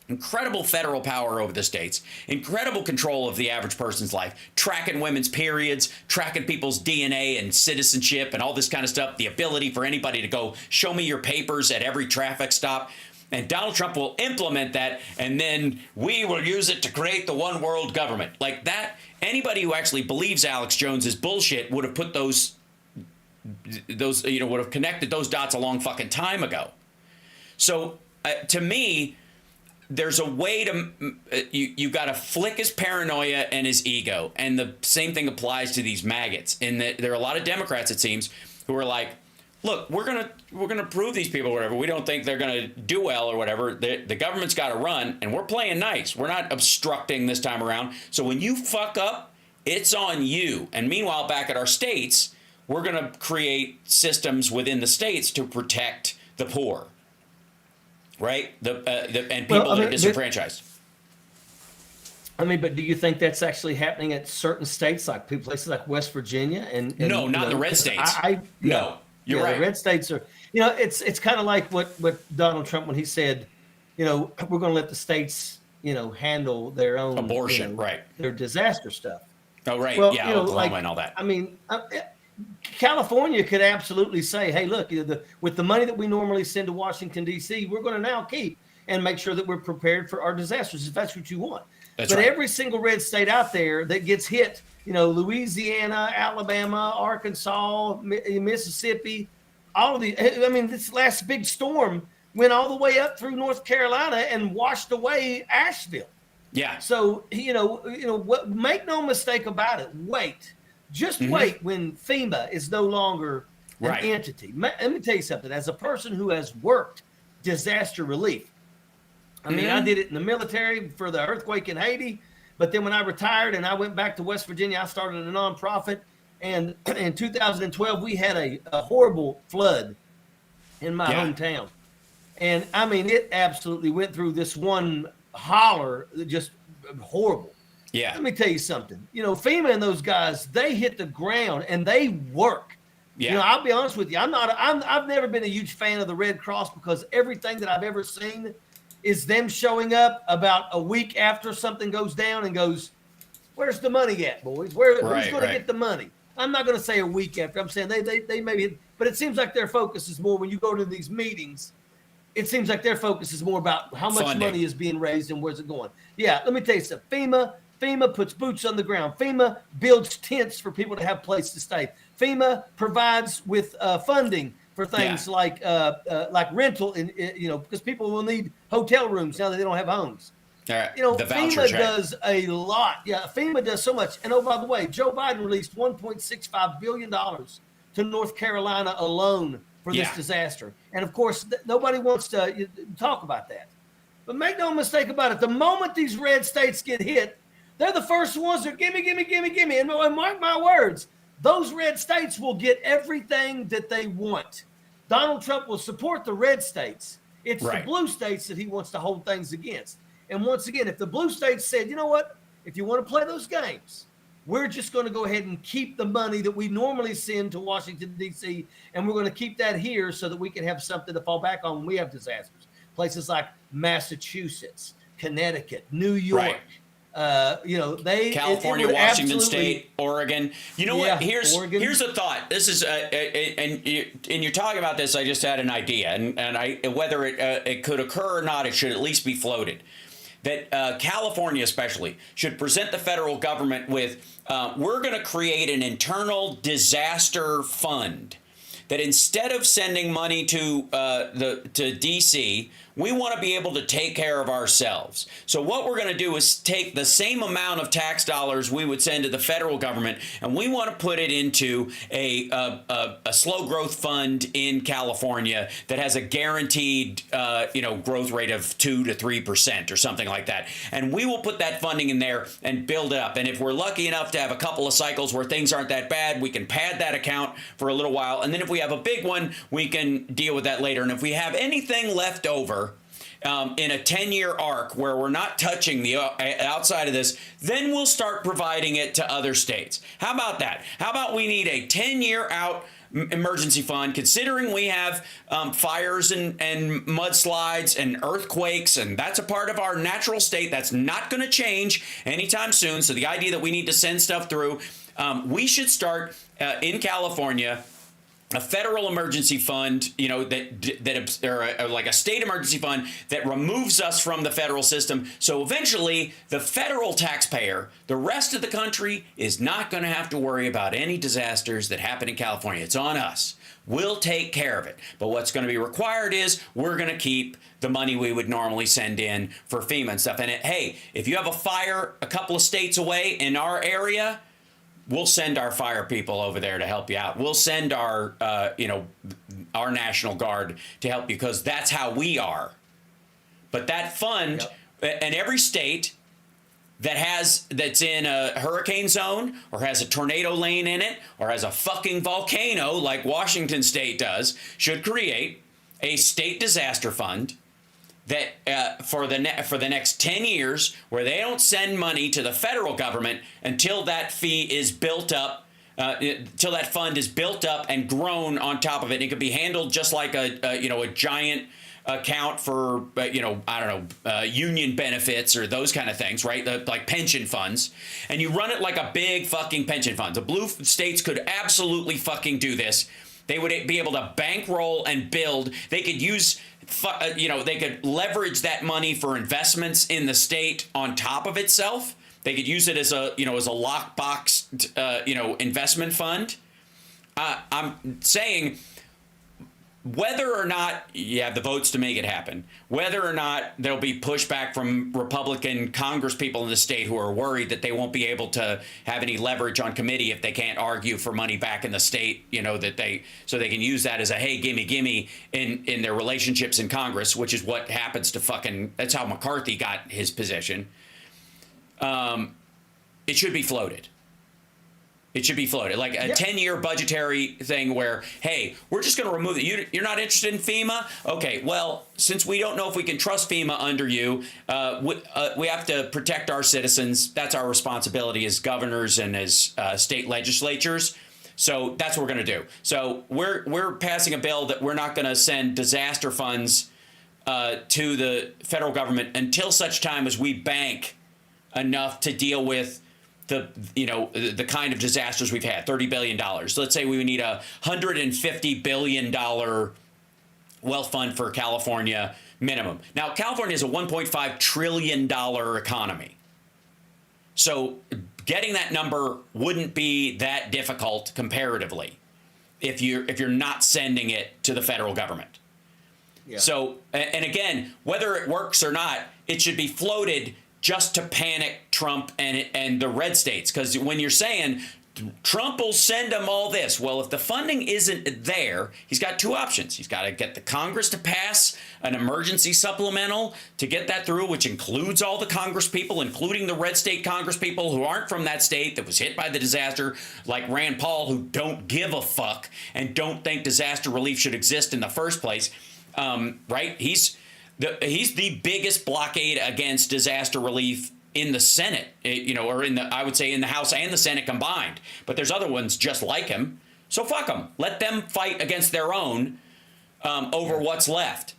incredible federal power over the states, incredible control of the average person's life, tracking women's periods, tracking people's DNA and citizenship and all this kind of stuff, the ability for anybody to go, show me your papers at every traffic stop. And Donald Trump will implement that, and then we will use it to create the one world government. Like that, anybody who actually believes Alex Jones is bullshit would have put those, would have connected those dots a long fucking time ago. So to me, there's a way to, you got to flick his paranoia and his ego. And the same thing applies to these maggots. And there are a lot of Democrats, it seems, who are like, look, we're gonna prove these people or whatever. We don't think they're gonna do well or whatever. The government's got to run, and we're playing nice. We're not obstructing this time around. So when you fuck up, it's on you. And meanwhile, back at our states, we're gonna create systems within the states to protect the poor, right? And people that are disenfranchised. I mean, but do you think that's actually happening at certain states, like places like West Virginia? And no, not the red states. No, you're right. The red states are, it's kind of like what Donald Trump, when he said, we're going to let the states, handle their own abortion, right? Their disaster stuff. Oh, right. Well, yeah, Oklahoma and all that. I mean, California could absolutely say, hey, look, with the money that we normally send to Washington, D.C., we're going to now keep and make sure that we're prepared for our disasters, if that's what you want. That's but right. Every single red state out there that gets hit, Louisiana, Alabama, Arkansas, Mississippi, all of these. I mean, this last big storm went all the way up through North Carolina and washed away Asheville. Yeah. So, make no mistake about it. Wait. Just wait when FEMA is no longer an entity. Let me tell you something. As a person who has worked disaster relief, I mean, I did it in the military for the earthquake in Haiti, but then when I retired and I went back to West Virginia, I started a nonprofit. And in 2012, we had a horrible flood in my hometown. And I mean, it absolutely went through this one holler, just horrible. Yeah. Let me tell you something. FEMA and those guys, they hit the ground and they work. Yeah. I'll be honest with you. I've never been a huge fan of the Red Cross, because everything that I've ever seen is them showing up about a week after something goes down and goes, where's the money at, boys? Who's going to get the money? I'm not going to say a week after. I'm saying they maybe, but it seems like their focus is more when you go to these meetings. It seems like their focus is more about how much money is being raised and where's it going. Yeah, let me tell you something. FEMA puts boots on the ground. FEMA builds tents for people to have a place to stay. FEMA provides with funding for things like rental, because people will need hotel rooms now that they don't have homes. The vouchers, FEMA does a lot. Yeah, FEMA does so much. And oh, by the way, Joe Biden released $1.65 billion to North Carolina alone for this disaster. And of course, nobody wants to talk about that. But make no mistake about it, the moment these red states get hit, they're the first ones that gimme. And mark my words, those red states will get everything that they want. Donald Trump will support the red states. It's the blue states that he wants to hold things against. And once again, if the blue states said, you know what, if you want to play those games, we're just going to go ahead and keep the money that we normally send to Washington, D.C., and we're going to keep that here so that we can have something to fall back on when we have disasters. Places like Massachusetts, Connecticut, New York, California, Washington State, Oregon. You know what? Here's a thought. This is and you're talking about this. I just had an idea, and whether it could occur or not, it should at least be floated. That California especially should present the federal government with, we're going to create an internal disaster fund. That instead of sending money to D.C., we want to be able to take care of ourselves. So what we're going to do is take the same amount of tax dollars we would send to the federal government, and we want to put it into a slow growth fund in California that has a guaranteed growth rate of 2 to 3% or something like that. And we will put that funding in there and build it up. And if we're lucky enough to have a couple of cycles where things aren't that bad, we can pad that account for a little while. And then if we have a big one, we can deal with that later. And if we have anything left over in a 10-year arc where we're not touching the outside of this, then we'll start providing it to other states. How about that? How about we need a 10-year out emergency fund, considering we have fires and mudslides and earthquakes, and that's a part of our natural state that's not going to change anytime soon. So the idea that we need to send stuff through, we should start in California a federal emergency fund, or like a state emergency fund that removes us from the federal system. So eventually, the federal taxpayer, the rest of the country, is not going to have to worry about any disasters that happen in California. It's on us. We'll take care of it. But what's going to be required is we're going to keep the money we would normally send in for FEMA and stuff. And hey, if you have a fire a couple of states away in our area, we'll send our fire people over there to help you out. We'll send our, our National Guard to help you because that's how we are. But that fund, and every state that's in a hurricane zone or has a tornado lane in it or has a fucking volcano like Washington State does, should create a state disaster fund that for the next 10 years, where they don't send money to the federal government until that fee is built up, till that fund is built up and grown on top of it. It could be handled just like a giant account for union benefits or those kind of things, right? Like pension funds, and you run it like a big fucking pension fund. The blue states could absolutely fucking do this. They would be able to bankroll and build. They could use. They could leverage that money for investments in the state on top of itself. They could use it as a lockbox, investment fund. I'm saying whether or not you have the votes to make it happen, whether or not there'll be pushback from Republican Congress people in the state who are worried that they won't be able to have any leverage on committee if they can't argue for money back in the state, so they can use that as a, hey, gimme in their relationships in Congress, which is what happens to that's how McCarthy got his position. It should be floated. It should be floated, like a 10-year budgetary thing where, hey, we're just going to remove it. You're not interested in FEMA? Okay, well, since we don't know if we can trust FEMA under you, we have to protect our citizens. That's our responsibility as governors and as state legislatures. So that's what we're going to do. So we're passing a bill that we're not going to send disaster funds to the federal government until such time as we bank enough to deal with the kind of disasters we've had, $30 billion. So let's say we need a $150 billion wealth fund for California minimum. Now, California is a $1.5 trillion economy. So getting that number wouldn't be that difficult comparatively if you're not sending it to the federal government. Yeah. So, and again, whether it works or not, it should be floated just to panic Trump and the red states. Because when you're saying Trump will send them all this, well, if the funding isn't there, he's got two options. He's got to get the Congress to pass an emergency supplemental to get that through, which includes all the Congress people, including the red state Congress people who aren't from that state that was hit by the disaster, like Rand Paul, who don't give a fuck and don't think disaster relief should exist in the first place. Right? He's the biggest blockade against disaster relief in the Senate, or I would say in the House and the Senate combined. But there's other ones just like him. So fuck them. Let them fight against their own over what's left.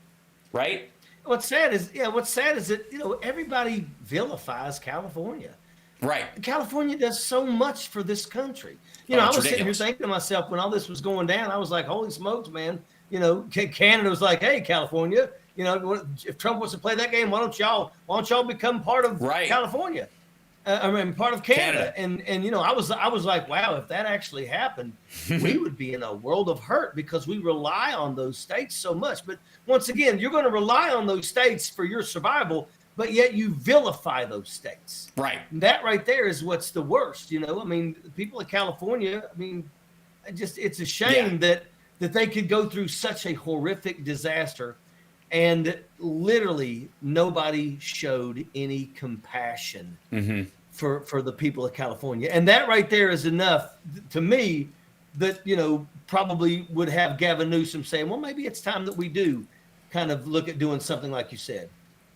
Right? What's sad is that, everybody vilifies California. Right. California does so much for this country. I was sitting here thinking to myself when all this was going down, I was like, holy smokes, man. Canada was like, hey, California, if Trump wants to play that game, why don't y'all become part of California? Part of Canada. And I was like, wow, if that actually happened, we would be in a world of hurt because we rely on those states so much. But once again, you're going to rely on those states for your survival, but yet you vilify those states. Right. And that right there is what's the worst. The people of California, it's a shame that they could go through such a horrific disaster and literally nobody showed any compassion for the people of California. And that right there is enough to me that, probably would have Gavin Newsom saying, well, maybe it's time that we do kind of look at doing something like you said.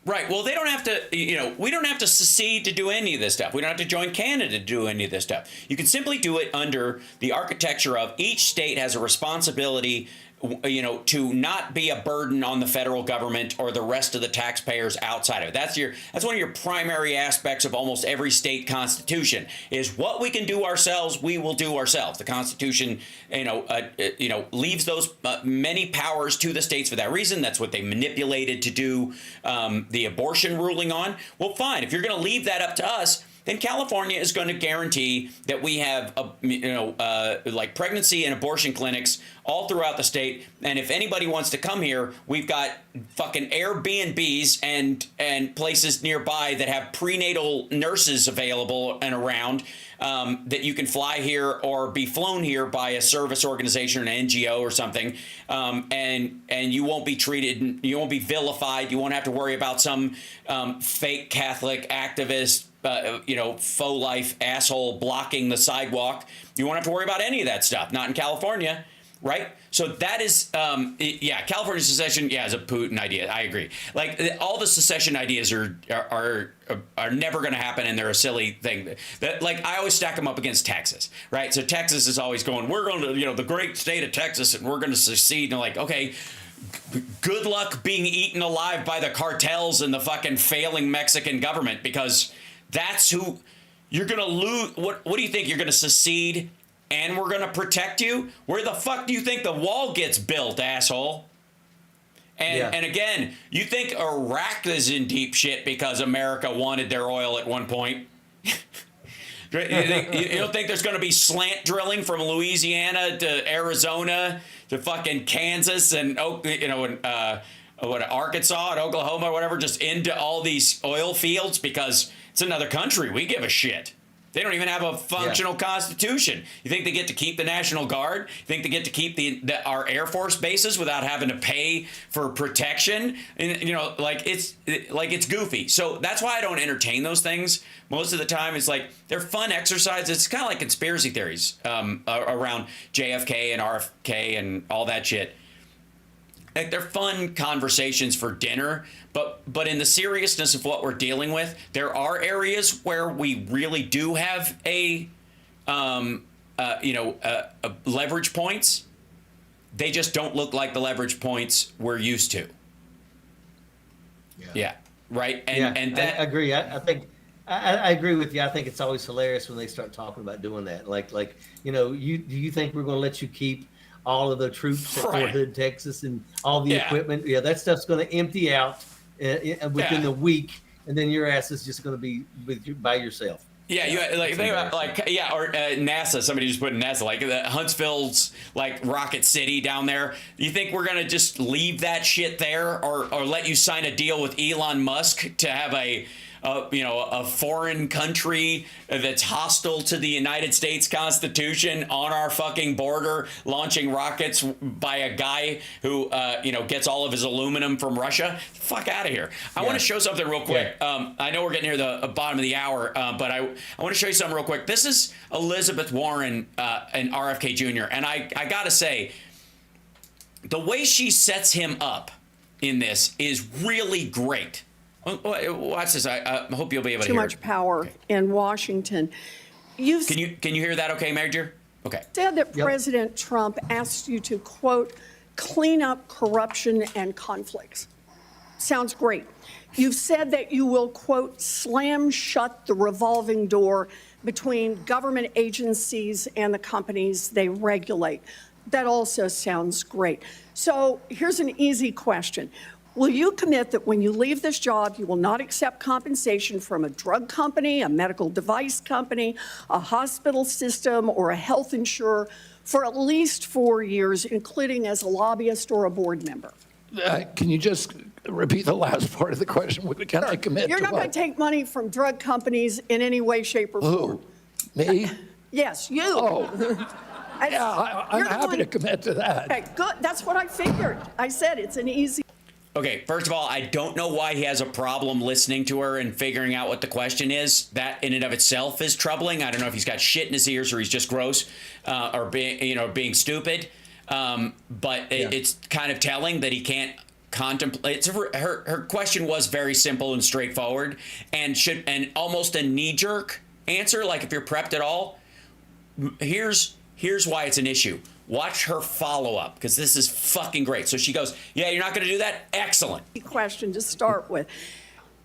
Right. Well, they don't have to, we don't have to secede to do any of this stuff. We don't have to join Canada to do any of this stuff. You can simply do it under the architecture of each state has a responsibility, to not be a burden on the federal government or the rest of the taxpayers outside of it. That's one of your primary aspects of almost every state constitution is what we can do ourselves, we will do ourselves. The Constitution, leaves those many powers to the states for that reason. That's what they manipulated to do the abortion ruling on. Well, fine. If you're going to leave that up to us, then California is going to guarantee that we have, like pregnancy and abortion clinics all throughout the state. And if anybody wants to come here, we've got fucking Airbnbs and places nearby that have prenatal nurses available and around, that you can fly here or be flown here by a service organization or an NGO or something. And you won't be treated, you won't be vilified. You won't have to worry about some fake Catholic activist, faux life asshole blocking the sidewalk. You won't have to worry about any of that stuff. Not in California, right? So that is, California secession, is a Putin idea. I agree. Like all the secession ideas are never going to happen, and they're a silly thing. That like I always stack them up against Texas, right? So Texas is always going, we're going to, the great state of Texas, and we're going to secede. And like, okay, good luck being eaten alive by the cartels and the fucking failing Mexican government, because that's who you're going to lose. What do you think? You're going to secede and we're going to protect you? Where the fuck do you think the wall gets built, asshole? And again, you think Iraq is in deep shit because America wanted their oil at one point? You don't think there's going to be slant drilling from Louisiana to Arizona to fucking Kansas and Arkansas and Oklahoma or whatever, just into all these oil fields because it's another country. We give a shit. They don't even have a functional constitution. You think they get to keep the National Guard? You think they get to keep our Air Force bases without having to pay for protection? And it's goofy. So that's why I don't entertain those things. Most of the time, it's like they're fun exercises. It's kind of like conspiracy theories around JFK and RFK and all that shit. Like they're fun conversations for dinner, but in the seriousness of what we're dealing with, there are areas where we really do have a leverage points. They just don't look like the leverage points we're used to. Yeah. Right. And that, I agree. I think I agree with you. I think it's always hilarious when they start talking about doing that. Do you think we're going to let you keep all of the troops at Fort Hood, Texas, and all the equipment? Yeah, that stuff's going to empty out within a week, and then your ass is just going to be by yourself. Yeah, or NASA. Somebody just put in NASA, like the Huntsville's like Rocket City down there. You think we're gonna just leave that shit there, or let you sign a deal with Elon Musk to have a foreign country that's hostile to the United States Constitution on our fucking border, launching rockets by a guy who, gets all of his aluminum from Russia? Fuck out of here. I want to show something real quick. I know we're getting near the bottom of the hour, but I want to show you something real quick. This is Elizabeth Warren and RFK Jr. And I got to say, the way she sets him up in this is really great. Watch this. I hope you'll be able to hear. Too much power in Washington. Can you hear that okay, Major? Okay. Said that President Trump asked you to, quote, clean up corruption and conflicts. Sounds great. You've said that you will, quote, slam shut the revolving door between government agencies and the companies they regulate. That also sounds great. So here's an easy question. Will you commit that when you leave this job, you will not accept compensation from a drug company, a medical device company, a hospital system, or a health insurer for at least 4 years, including as a lobbyist or a board member? Can you just repeat the last part of the question? Can I commit You're to not what? going to take money from drug companies in any way, shape, or form. Me? Yes, you. Oh. Yeah, I'm happy to commit to that. Okay, good. That's what I figured. I said it's an easy. Okay, first of all, I don't know why he has a problem listening to her and figuring out what the question is. That in and of itself is troubling. I don't know if he's got shit in his ears or he's just gross or being stupid. It's kind of telling that he can't contemplate. Her question was very simple and straightforward and almost a knee-jerk answer. Like if you're prepped at all, here's why it's an issue. Watch her follow-up, because this is fucking great. So she goes, yeah, you're not going to do that? Excellent. Question to start with.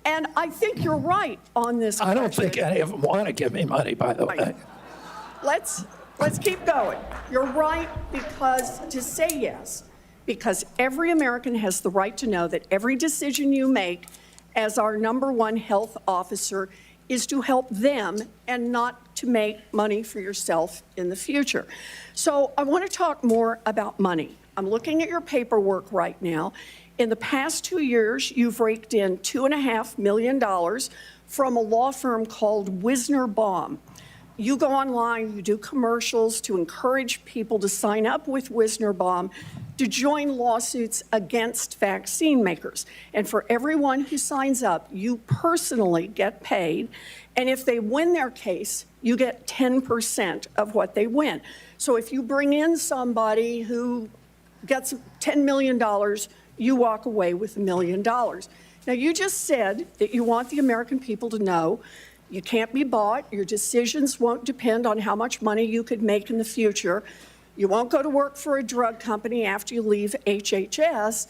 And I think you're right on this question. I don't think any of them want to give me money, by the way. Let's keep going. You're right, because to say yes, because every American has the right to know that every decision you make as our #1 health officer is to help them and not to make money for yourself in the future. So I want to talk more about money. I'm looking at your paperwork right now. In the past 2 years, you've raked in $2.5 million from a law firm called Wisner Baum. You go online, you do commercials to encourage people to sign up with Wisner Baum to join lawsuits against vaccine makers. And for everyone who signs up, you personally get paid. And if they win their case, you get 10% of what they win. So if you bring in somebody who gets $10 million, you walk away with $1 million. Now, you just said that you want the American people to know you can't be bought. Your decisions won't depend on how much money you could make in the future. You won't go to work for a drug company after you leave HHS.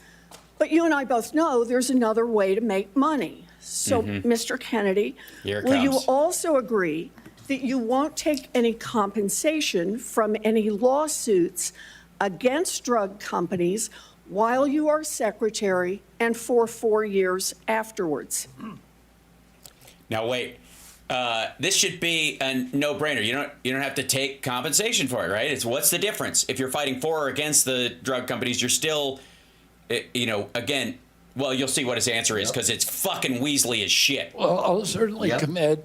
But you and I both know there's another way to make money. So, Mr. Kennedy, will you also agree that you won't take any compensation from any lawsuits against drug companies while you are secretary and for 4 years afterwards? Now, wait. This should be a no-brainer. You don't have to take compensation for it, right? It's what's the difference? If you're fighting for or against the drug companies, you're still, again, well, you'll see what his answer is because it's fucking Weasley as shit. Well, I'll certainly commit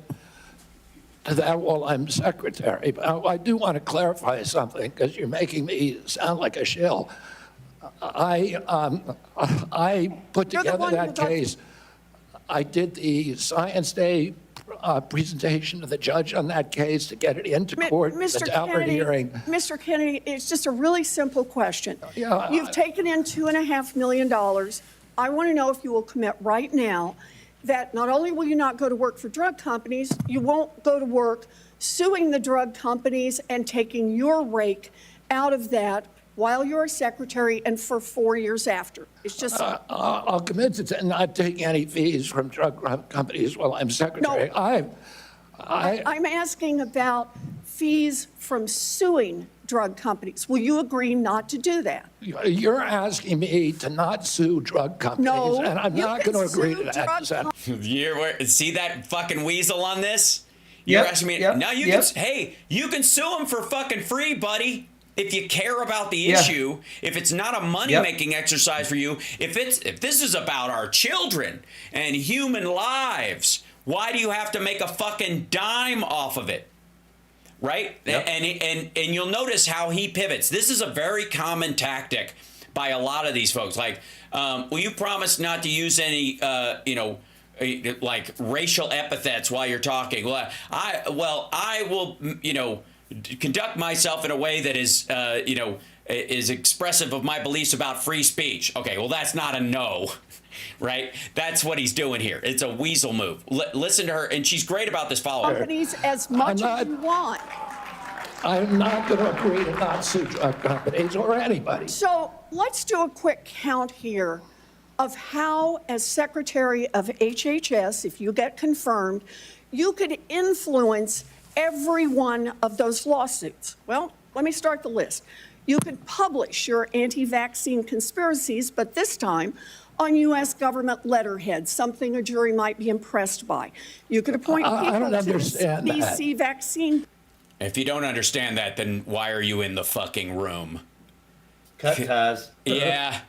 to that while I'm secretary. But I do want to clarify something because you're making me sound like a shill. I put together that case. I did the Science Day presentation to the judge on that case to get it into court. Mr. The Daubert hearing. Mr. Kennedy, it's just a really simple question. Yeah, You've taken in $2.5 million. I want to know if you will commit right now that not only will you not go to work for drug companies, you won't go to work suing the drug companies and taking your rake out of that while you're a secretary and for 4 years after. It's just... I'll commit to not taking any fees from drug companies while I'm secretary. No. I'm asking about fees from suing drug companies. Will you agree not to do that? You're asking me to not sue drug companies, No, and I'm not going to agree to that. See that fucking weasel on this? You're asking me. Now you can. Hey, you can sue him for fucking free, buddy. If you care about the issue, if it's not a money-making exercise for you, if this is about our children and human lives, why do you have to make a fucking dime off of it? Right? Yep. And you'll notice how he pivots. This is a very common tactic by a lot of these folks. Like, will you promise not to use any, like racial epithets while you're talking? Well, I will, conduct myself in a way that is, is expressive of my beliefs about free speech. Okay, well, that's not a no, right? That's what he's doing here. It's a weasel move. Listen to her, and she's great about this follow-up. Companies as much as you want. I'm not going to agree to not sue drug companies or anybody. So let's do a quick count here of how, as Secretary of HHS, if you get confirmed, you could influence every one of those lawsuits. Well, let me start the list. You could publish your anti-vaccine conspiracies, but this time on U.S. government letterhead, something a jury might be impressed by. You could appoint people I don't to understand the CDC vaccine. If you don't understand that, then why are you in the fucking room? Cut ties. Yeah.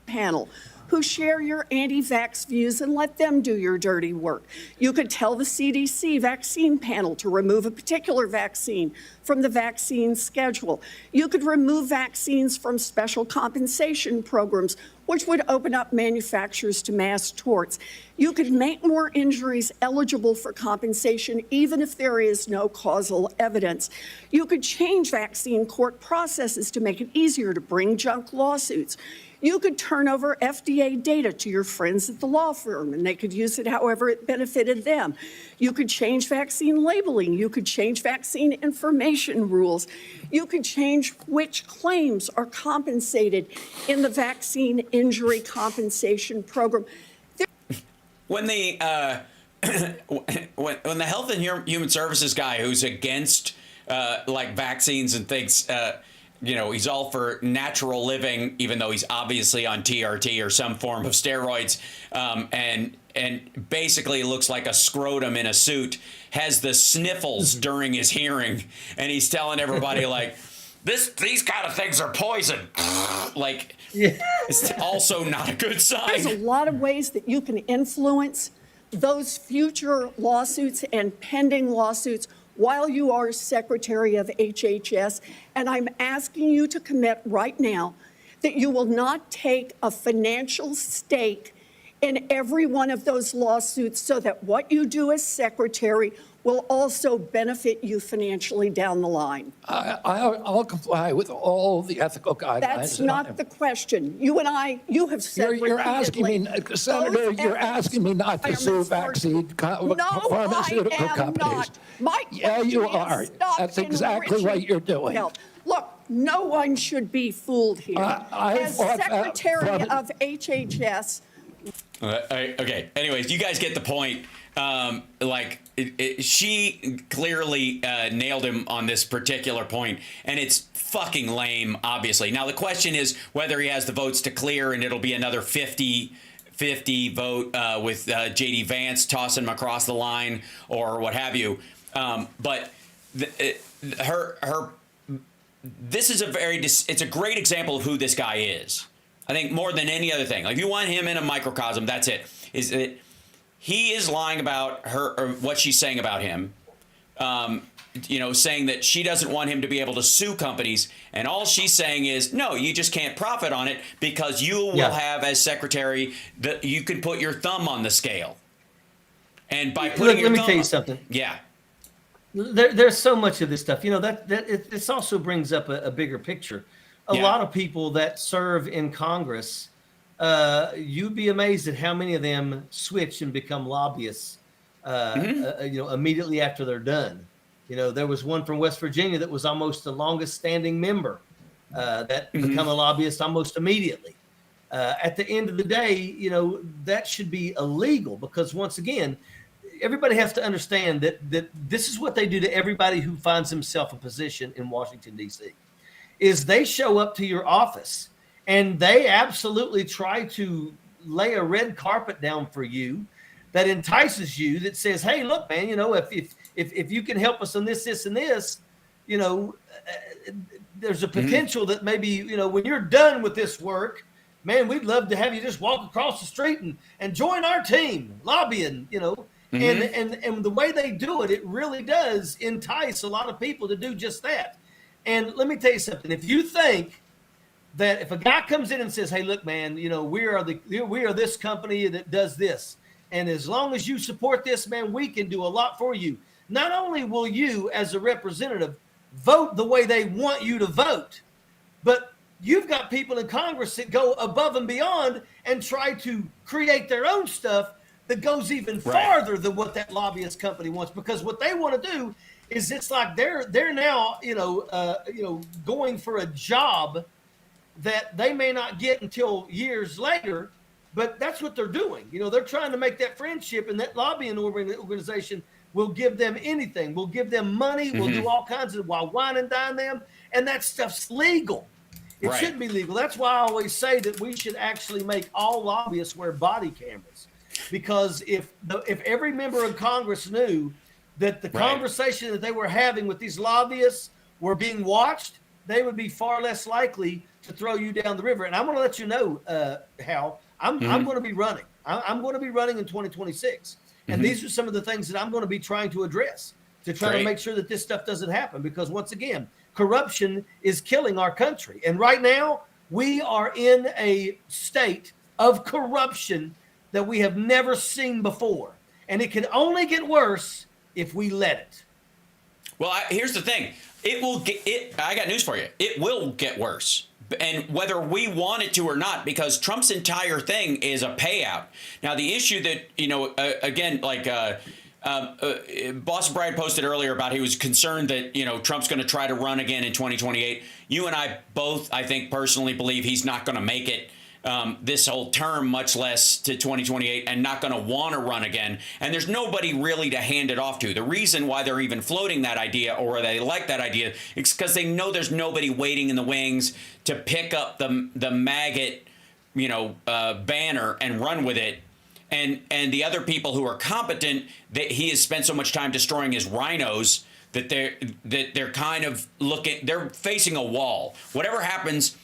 Panel who share your anti-vax views and let them do your dirty work. You could tell the CDC vaccine panel to remove a particular vaccine from the vaccine schedule. You could remove vaccines from special compensation programs, which would open up manufacturers to mass torts. You could make more injuries eligible for compensation even if there is no causal evidence. You could change vaccine court processes to make it easier to bring junk lawsuits. You could turn over FDA data to your friends at the law firm, and they could use it however it benefited them. You could change vaccine labeling. You could change vaccine information rules. You could change which claims are compensated in the vaccine injury compensation program. When the when the Health and Human Services guy who's against like vaccines and things he's all for natural living, even though he's obviously on TRT or some form of steroids, and basically looks like a scrotum in a suit, has the sniffles during his hearing, and he's telling everybody like, these kind of things are poison. Like, it's also not a good sign. There's a lot of ways that you can influence those future lawsuits and pending lawsuits while you are Secretary of HHS. And I'm asking you to commit right now that you will not take a financial stake in every one of those lawsuits, so that what you do as Secretary will also benefit you financially down the line. I'll comply with all the ethical guidelines. That's not the question. You and I, you have said You're asking me, repeatedly, Senator, those you're asking me not to sue vaccine pharmaceutical companies. Not. My Yeah, you question are. is, stop That's exactly enriching what you're doing. health. Look, no one should be fooled here. As Secretary of HHS, okay. Anyways, you guys get the point. She clearly nailed him on this particular point, and it's fucking lame, obviously. Now, the question is whether he has the votes to clear, and it'll be another 50-50 vote with J.D. Vance tossing him across the line or what have you. But this is it's a great example of who this guy is. I think more than any other thing. Like, if you want him in a microcosm, that's it. Is that he is lying about her or what she's saying about him. Saying that she doesn't want him to be able to sue companies, and all she's saying is, no, you just can't profit on it because you will have, as secretary, that you can put your thumb on the scale. And by putting let me tell you something. Yeah. There's so much of this stuff. This also brings up a bigger picture. A lot of people that serve in Congress, you'd be amazed at how many of them switch and become lobbyists, immediately after they're done. There was one from West Virginia that was almost the longest standing member that become a lobbyist almost immediately. At the end of the day, that should be illegal, because once again, everybody has to understand that this is what they do to everybody who finds himself a position in Washington, D.C. is they show up to your office and they absolutely try to lay a red carpet down for you that entices you, that says, hey, look, man, if you can help us on this, and this, there's a potential that maybe, when you're done with this work, man, we'd love to have you just walk across the street and join our team lobbying, and the way they do it, it really does entice a lot of people to do just that. And let me tell you something. If you think that if a guy comes in and says, hey, look, man, we are this company that does this, and as long as you support this, man, we can do a lot for you. Not only will you, as a representative, vote the way they want you to vote, but you've got people in Congress that go above and beyond and try to create their own stuff that goes even farther than what that lobbyist company wants, because what they want to do is, it's like they're now going for a job that they may not get until years later, but that's what they're doing. They're trying to make that friendship, and that lobbying organization will give them anything. We'll give them money. We'll do all kinds of, while wine and dine them, and that stuff's legal. It shouldn't be legal. That's why I always say that we should actually make all lobbyists wear body cameras, because if every member of Congress knew that the conversation that they were having with these lobbyists were being watched, they would be far less likely to throw you down the river. And I'm going to let you know, Hal, I'm going to be running. I'm going to be running in 2026. And these are some of the things that I'm going to be trying to address to try to make sure that this stuff doesn't happen. Because once again, corruption is killing our country. And right now, we are in a state of corruption that we have never seen before. And it can only get worse if we let it. Well, here's the thing. I got news for you. It will get worse. And whether we want it to or not, because Trump's entire thing is a payout. Now, the issue that, again, like Boston Bryant posted earlier about he was concerned that, Trump's going to try to run again in 2028. You and I both, I think, personally believe he's not going to make it. this whole term, much less to 2028, and not going to want to run again. And there's nobody really to hand it off to. The reason why they're even floating that idea, or they like that idea, is because they know there's nobody waiting in the wings to pick up the maggot, banner and run with it. And the other people who are competent, that he has spent so much time destroying his rhinos that they're kind of they're facing a wall. Whatever happens,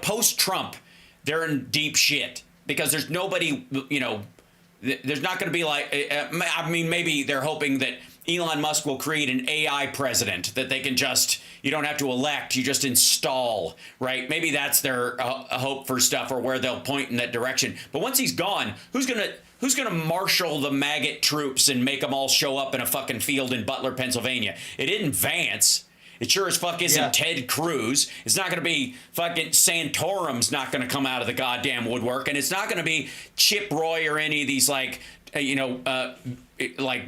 post Trump, they're in deep shit because there's nobody, there's not going to be like, maybe they're hoping that Elon Musk will create an AI president that they can you don't have to elect, you just install, right? Maybe that's their hope for stuff, or where they'll point in that direction. But once he's gone, who's gonna marshal the maggot troops and make them all show up in a fucking field in Butler, Pennsylvania? It isn't Vance. It sure as fuck isn't Ted Cruz. It's not going to be fucking Santorum's not going to come out of the goddamn woodwork. And it's not going to be Chip Roy or any of these like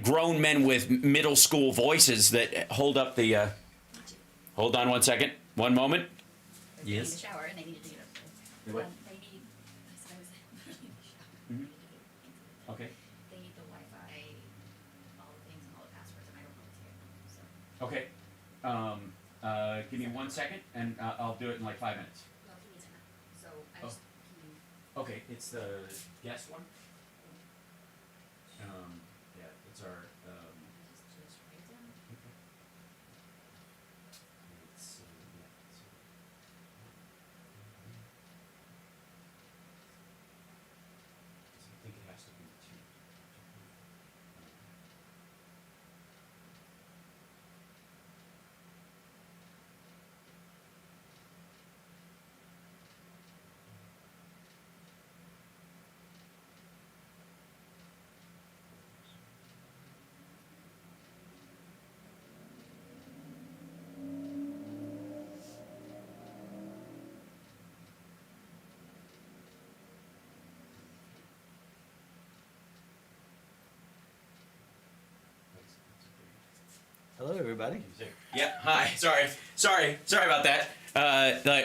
grown men with middle school voices that hold up the, hold on one second. One moment. They Yes. need a shower and they needed to get up. What? Maybe, I suppose, they need a shower. Mhm. Okay. They need the Wi-Fi, all the things and all the passwords, and I don't know what to get. So, Okay. Give me 1 second, and I'll do it in like 5 minutes. well, he needs to know. So I Oh. just, can you, Okay, it's the guest one. Yeah, it's our. just write it down? It's, I think it has to be two. Hello, everybody. Yeah. Hi. Sorry about that.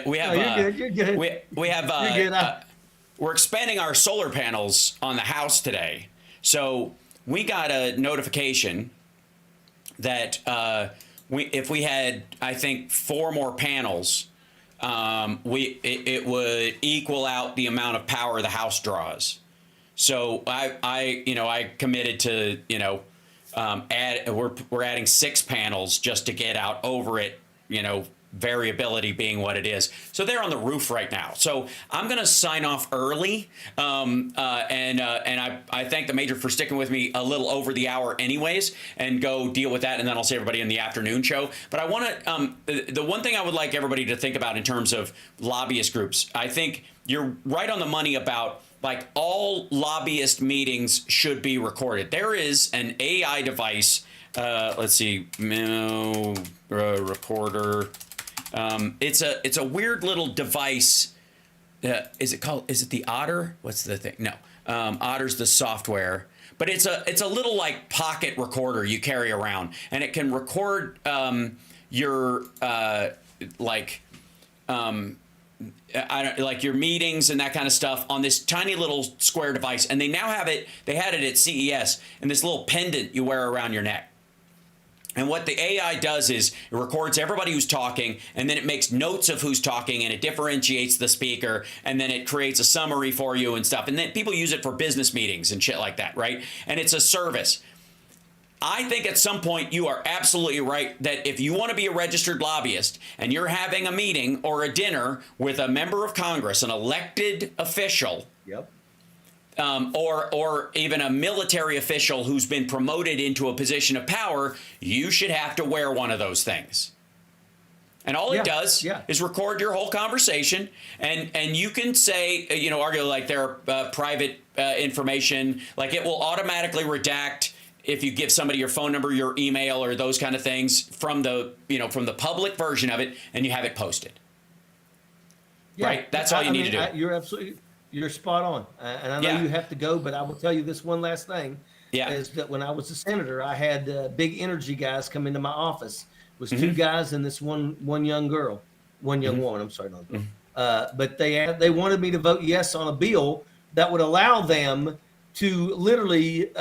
We have. No, you're good. You're good. We have. You're good. We're expanding our solar panels on the house today, so we got a notification that if we had, I think, 4 more panels, it would equal out the amount of power the house draws. So I committed to we're adding 6 panels just to get out over it, variability being what it is. So they're on the roof right now. So I'm going to sign off early. And I thank the Major for sticking with me a little over the hour anyways, and go deal with that. And then I'll see everybody in the afternoon show. But I want to, the one thing I would like everybody to think about in terms of lobbyist groups, I think you're right on the money about, like, all lobbyist meetings should be recorded. There is an AI device. Let's see, memo recorder. It's a weird little device. Is it the Otter? What's the thing? No, Otter's the software. But it's a little like pocket recorder you carry around, and it can record your like your meetings and that kind of stuff on this tiny little square device. And they now have it. They had it at CES in this little pendant you wear around your neck. And what the AI does is it records everybody who's talking, and then it makes notes of who's talking, and it differentiates the speaker, and then it creates a summary for you and stuff. And then people use it for business meetings and shit like that, right? And it's a service. I think at some point you are absolutely right that if you want to be a registered lobbyist and you're having a meeting or a dinner with a member of Congress, an elected official, Yep. or even a military official who's been promoted into a position of power, you should have to wear one of those things. And all it does is record your whole conversation, and you can say, argue like their private information, like it will automatically redact if you give somebody your phone number, your email, or those kind of things from the public version of it, and you have it posted. Yeah. Right? That's all you need to do. You're spot on. And I know you have to go, but I will tell you this one last thing. Yeah. Is that when I was a senator, I had big energy guys come into my office. It was 2 guys and this one young girl, one young woman. I'm sorry, not girl. But they wanted me to vote yes on a bill that would allow them to literally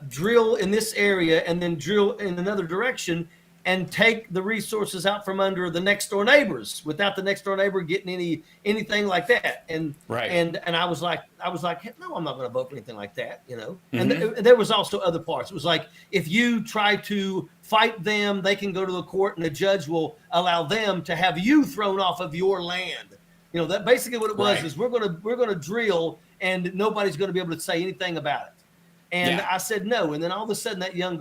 drill in this area and then drill in another direction and take the resources out from under the next door neighbors without the next door neighbor getting anything like that. And I was like, no, I'm not going to vote for anything like that, you know. And there was also other parts. It was like, if you try to fight them, they can go to the court and the judge will allow them to have you thrown off of your land. You know, that basically what it was is we're gonna drill and nobody's going to be able to say anything about it. And I said no. And then all of a sudden that young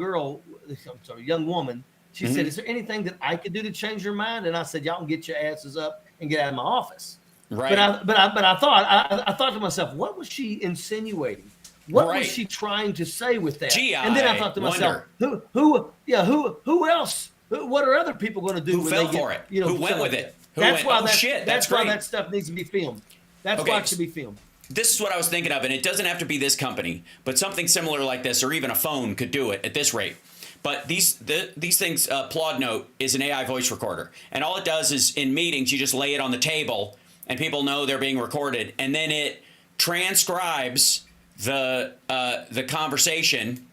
woman, she said, is there anything that I could do to change your mind? And I said, y'all can get your asses up and get out of my office. Right. But I thought to myself, what was she insinuating? What was she trying to say with that? And then I thought to myself, who else? What are other people going to do? Who fell for it? You know, who went with it? That's why that stuff needs to be filmed. That's why it should be filmed. This is what I was thinking of, and it doesn't have to be this company, but something similar like this, or even a phone could do it at this rate. But these things, Plod Note is an AI voice recorder, and all it does is in meetings you just lay it on the table, and people know they're being recorded, and then it transcribes the conversation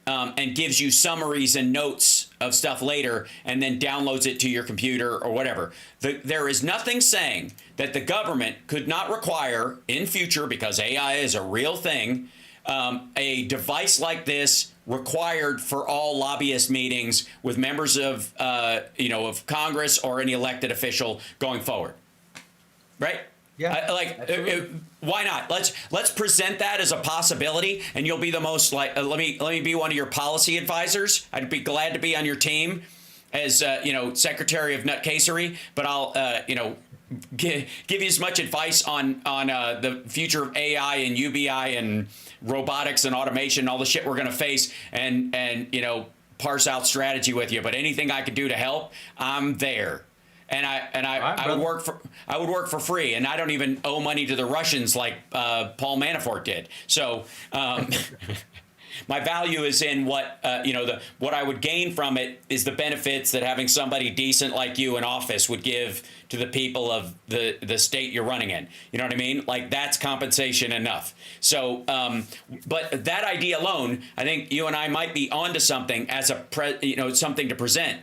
and gives you summaries and notes of stuff later, and then downloads it to your computer or whatever. There is nothing saying that the government could not require in future, because AI is a real thing, a device like this required for all lobbyist meetings with members of of Congress or any elected official going forward, right? Yeah, why not? Let's present that as a possibility, and you'll be the most let me be one of your policy advisors. I'd be glad to be on your team as Secretary of Nutcasery, but I'll give you as much advice on the future of AI and UBI and robotics and automation and all the shit we're going to face, and parse out strategy with you. But anything I could do to help, I'm there. And I would work for free, and I don't even owe money to the Russians like Paul Manafort did. So my value is in what what I would gain from it is the benefits that having somebody decent like you in office would give to the people of the state you're running in. You know what I mean? Like, that's compensation enough. So, but that idea alone, I think you and I might be onto something as something to present.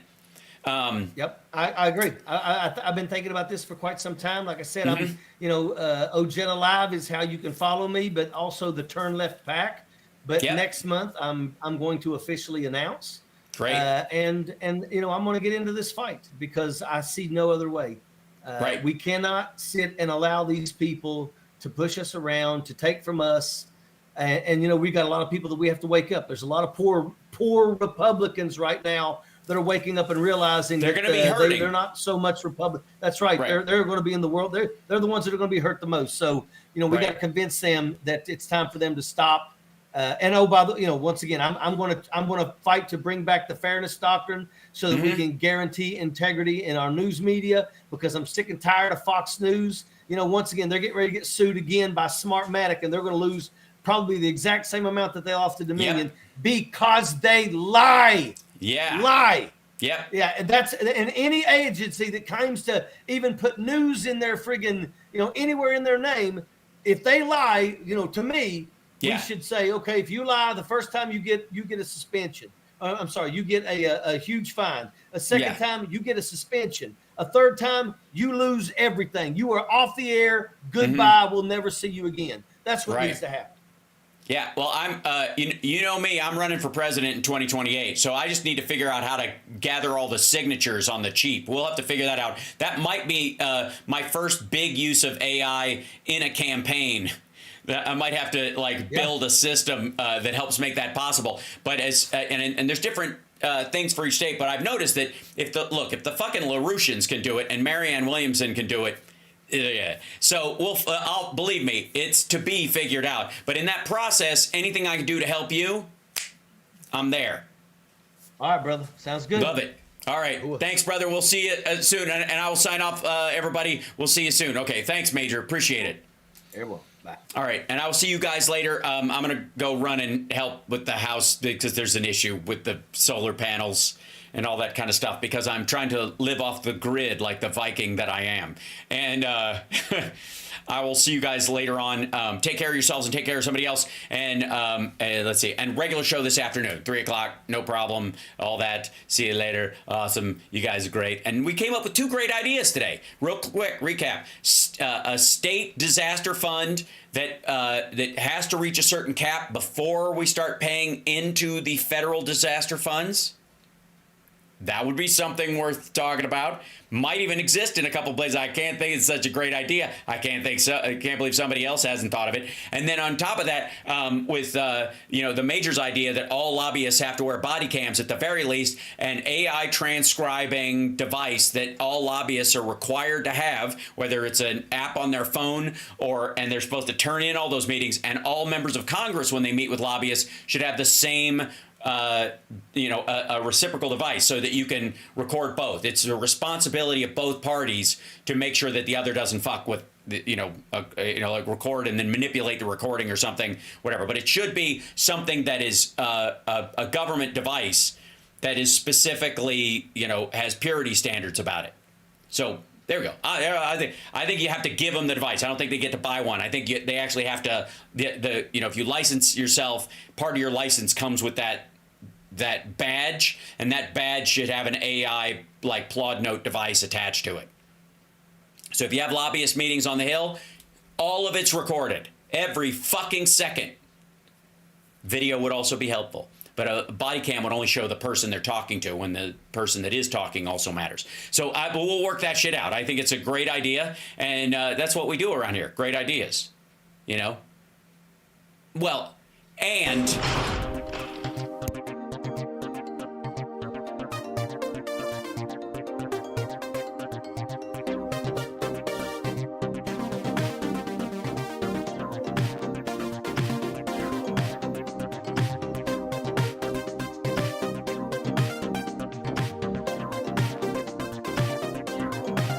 Yep, I agree. I've been thinking about this for quite some time. Like I said, I'm, Ojeda Live is how you can follow me, but also the Turn Left PAC. But next month, I'm going to officially announce. Great. And I'm going to get into this fight because I see no other way. We cannot sit and allow these people to push us around, to take from us. And we've got a lot of people that we have to wake up. There's a lot of poor Republicans right now that are waking up and realizing they're going to be hurting. They're not so much Republican. That's right. They're going to be in the world. They're the ones that are going to be hurt the most. So, we got to convince them that it's time for them to stop. Once again, I'm going to fight to bring back the fairness doctrine so that we can guarantee integrity in our news media, because I'm sick and tired of Fox News. Once again, they're getting ready to get sued again by Smartmatic, and they're going to lose probably the exact same amount that they lost to Dominion because they lie. Yeah. Lie. Yeah. Yeah. And any agency that claims to even put news in their friggin', anywhere in their name, if they lie, to me, we should say, okay, if you lie the first time, you get a suspension. You get a huge fine. A second time, you get a suspension. A third time, you lose everything. You are off the air. Goodbye. We'll never see you again. That's what needs to happen. Yeah, well, I'm, you know me, I'm running for president in 2028, so I just need to figure out how to gather all the signatures on the cheap. We'll have to figure that out. That might be my first big use of AI in a campaign. I might have to build a system that helps make that possible. But and there's different things for each state. But I've noticed that if the fucking LaRouchians can do it and Marianne Williamson can do it. Yeah. So I'll believe me, it's to be figured out. But in that process, anything I can do to help you, I'm there. All right, brother. Sounds good. Love it. All right. Ooh. Thanks, brother. We'll see you soon. And I will sign off, everybody. We'll see you soon. Okay. Thanks, Major. Appreciate it. Very well. Bye. All right. And I will see you guys later. I'm going to go run and help with the house because there's an issue with the solar panels. and all that kind of stuff because I'm trying to live off the grid like the Viking that I am. And I will see you guys later on. Take care of yourselves and take care of somebody else. And let's see. And regular show this afternoon, 3 o'clock, no problem. All that. See you later. Awesome. You guys are great. And we came up with 2 great ideas today. Real quick recap. A state disaster fund that has to reach a certain cap before we start paying into the federal disaster funds. That would be something worth talking about. Might even exist in a couple places. I can't think it's such a great idea. I can't believe somebody else hasn't thought of it. And then on top of that, with the Major's idea that all lobbyists have to wear body cams at the very least, an AI transcribing device that all lobbyists are required to have, whether it's an app on their phone and they're supposed to turn in all those meetings, and all members of Congress when they meet with lobbyists should have the same a reciprocal device so that you can record both. It's a responsibility of both parties to make sure that the other doesn't fuck with, like record and then manipulate the recording or something, whatever. But it should be something that is a government device that is specifically, has purity standards about it. So there we go. I think you have to give them the device. I don't think they get to buy one. I think they actually have to. If you license yourself, part of your license comes with that badge, and that badge should have an AI like Plod Note device attached to it. So if you have lobbyist meetings on the Hill, all of it's recorded, every fucking second. Video would also be helpful. But a body cam would only show the person they're talking to when the person that is talking also matters. So we'll work that shit out. I think it's a great idea, and that's what we do around here. Great ideas, Well, and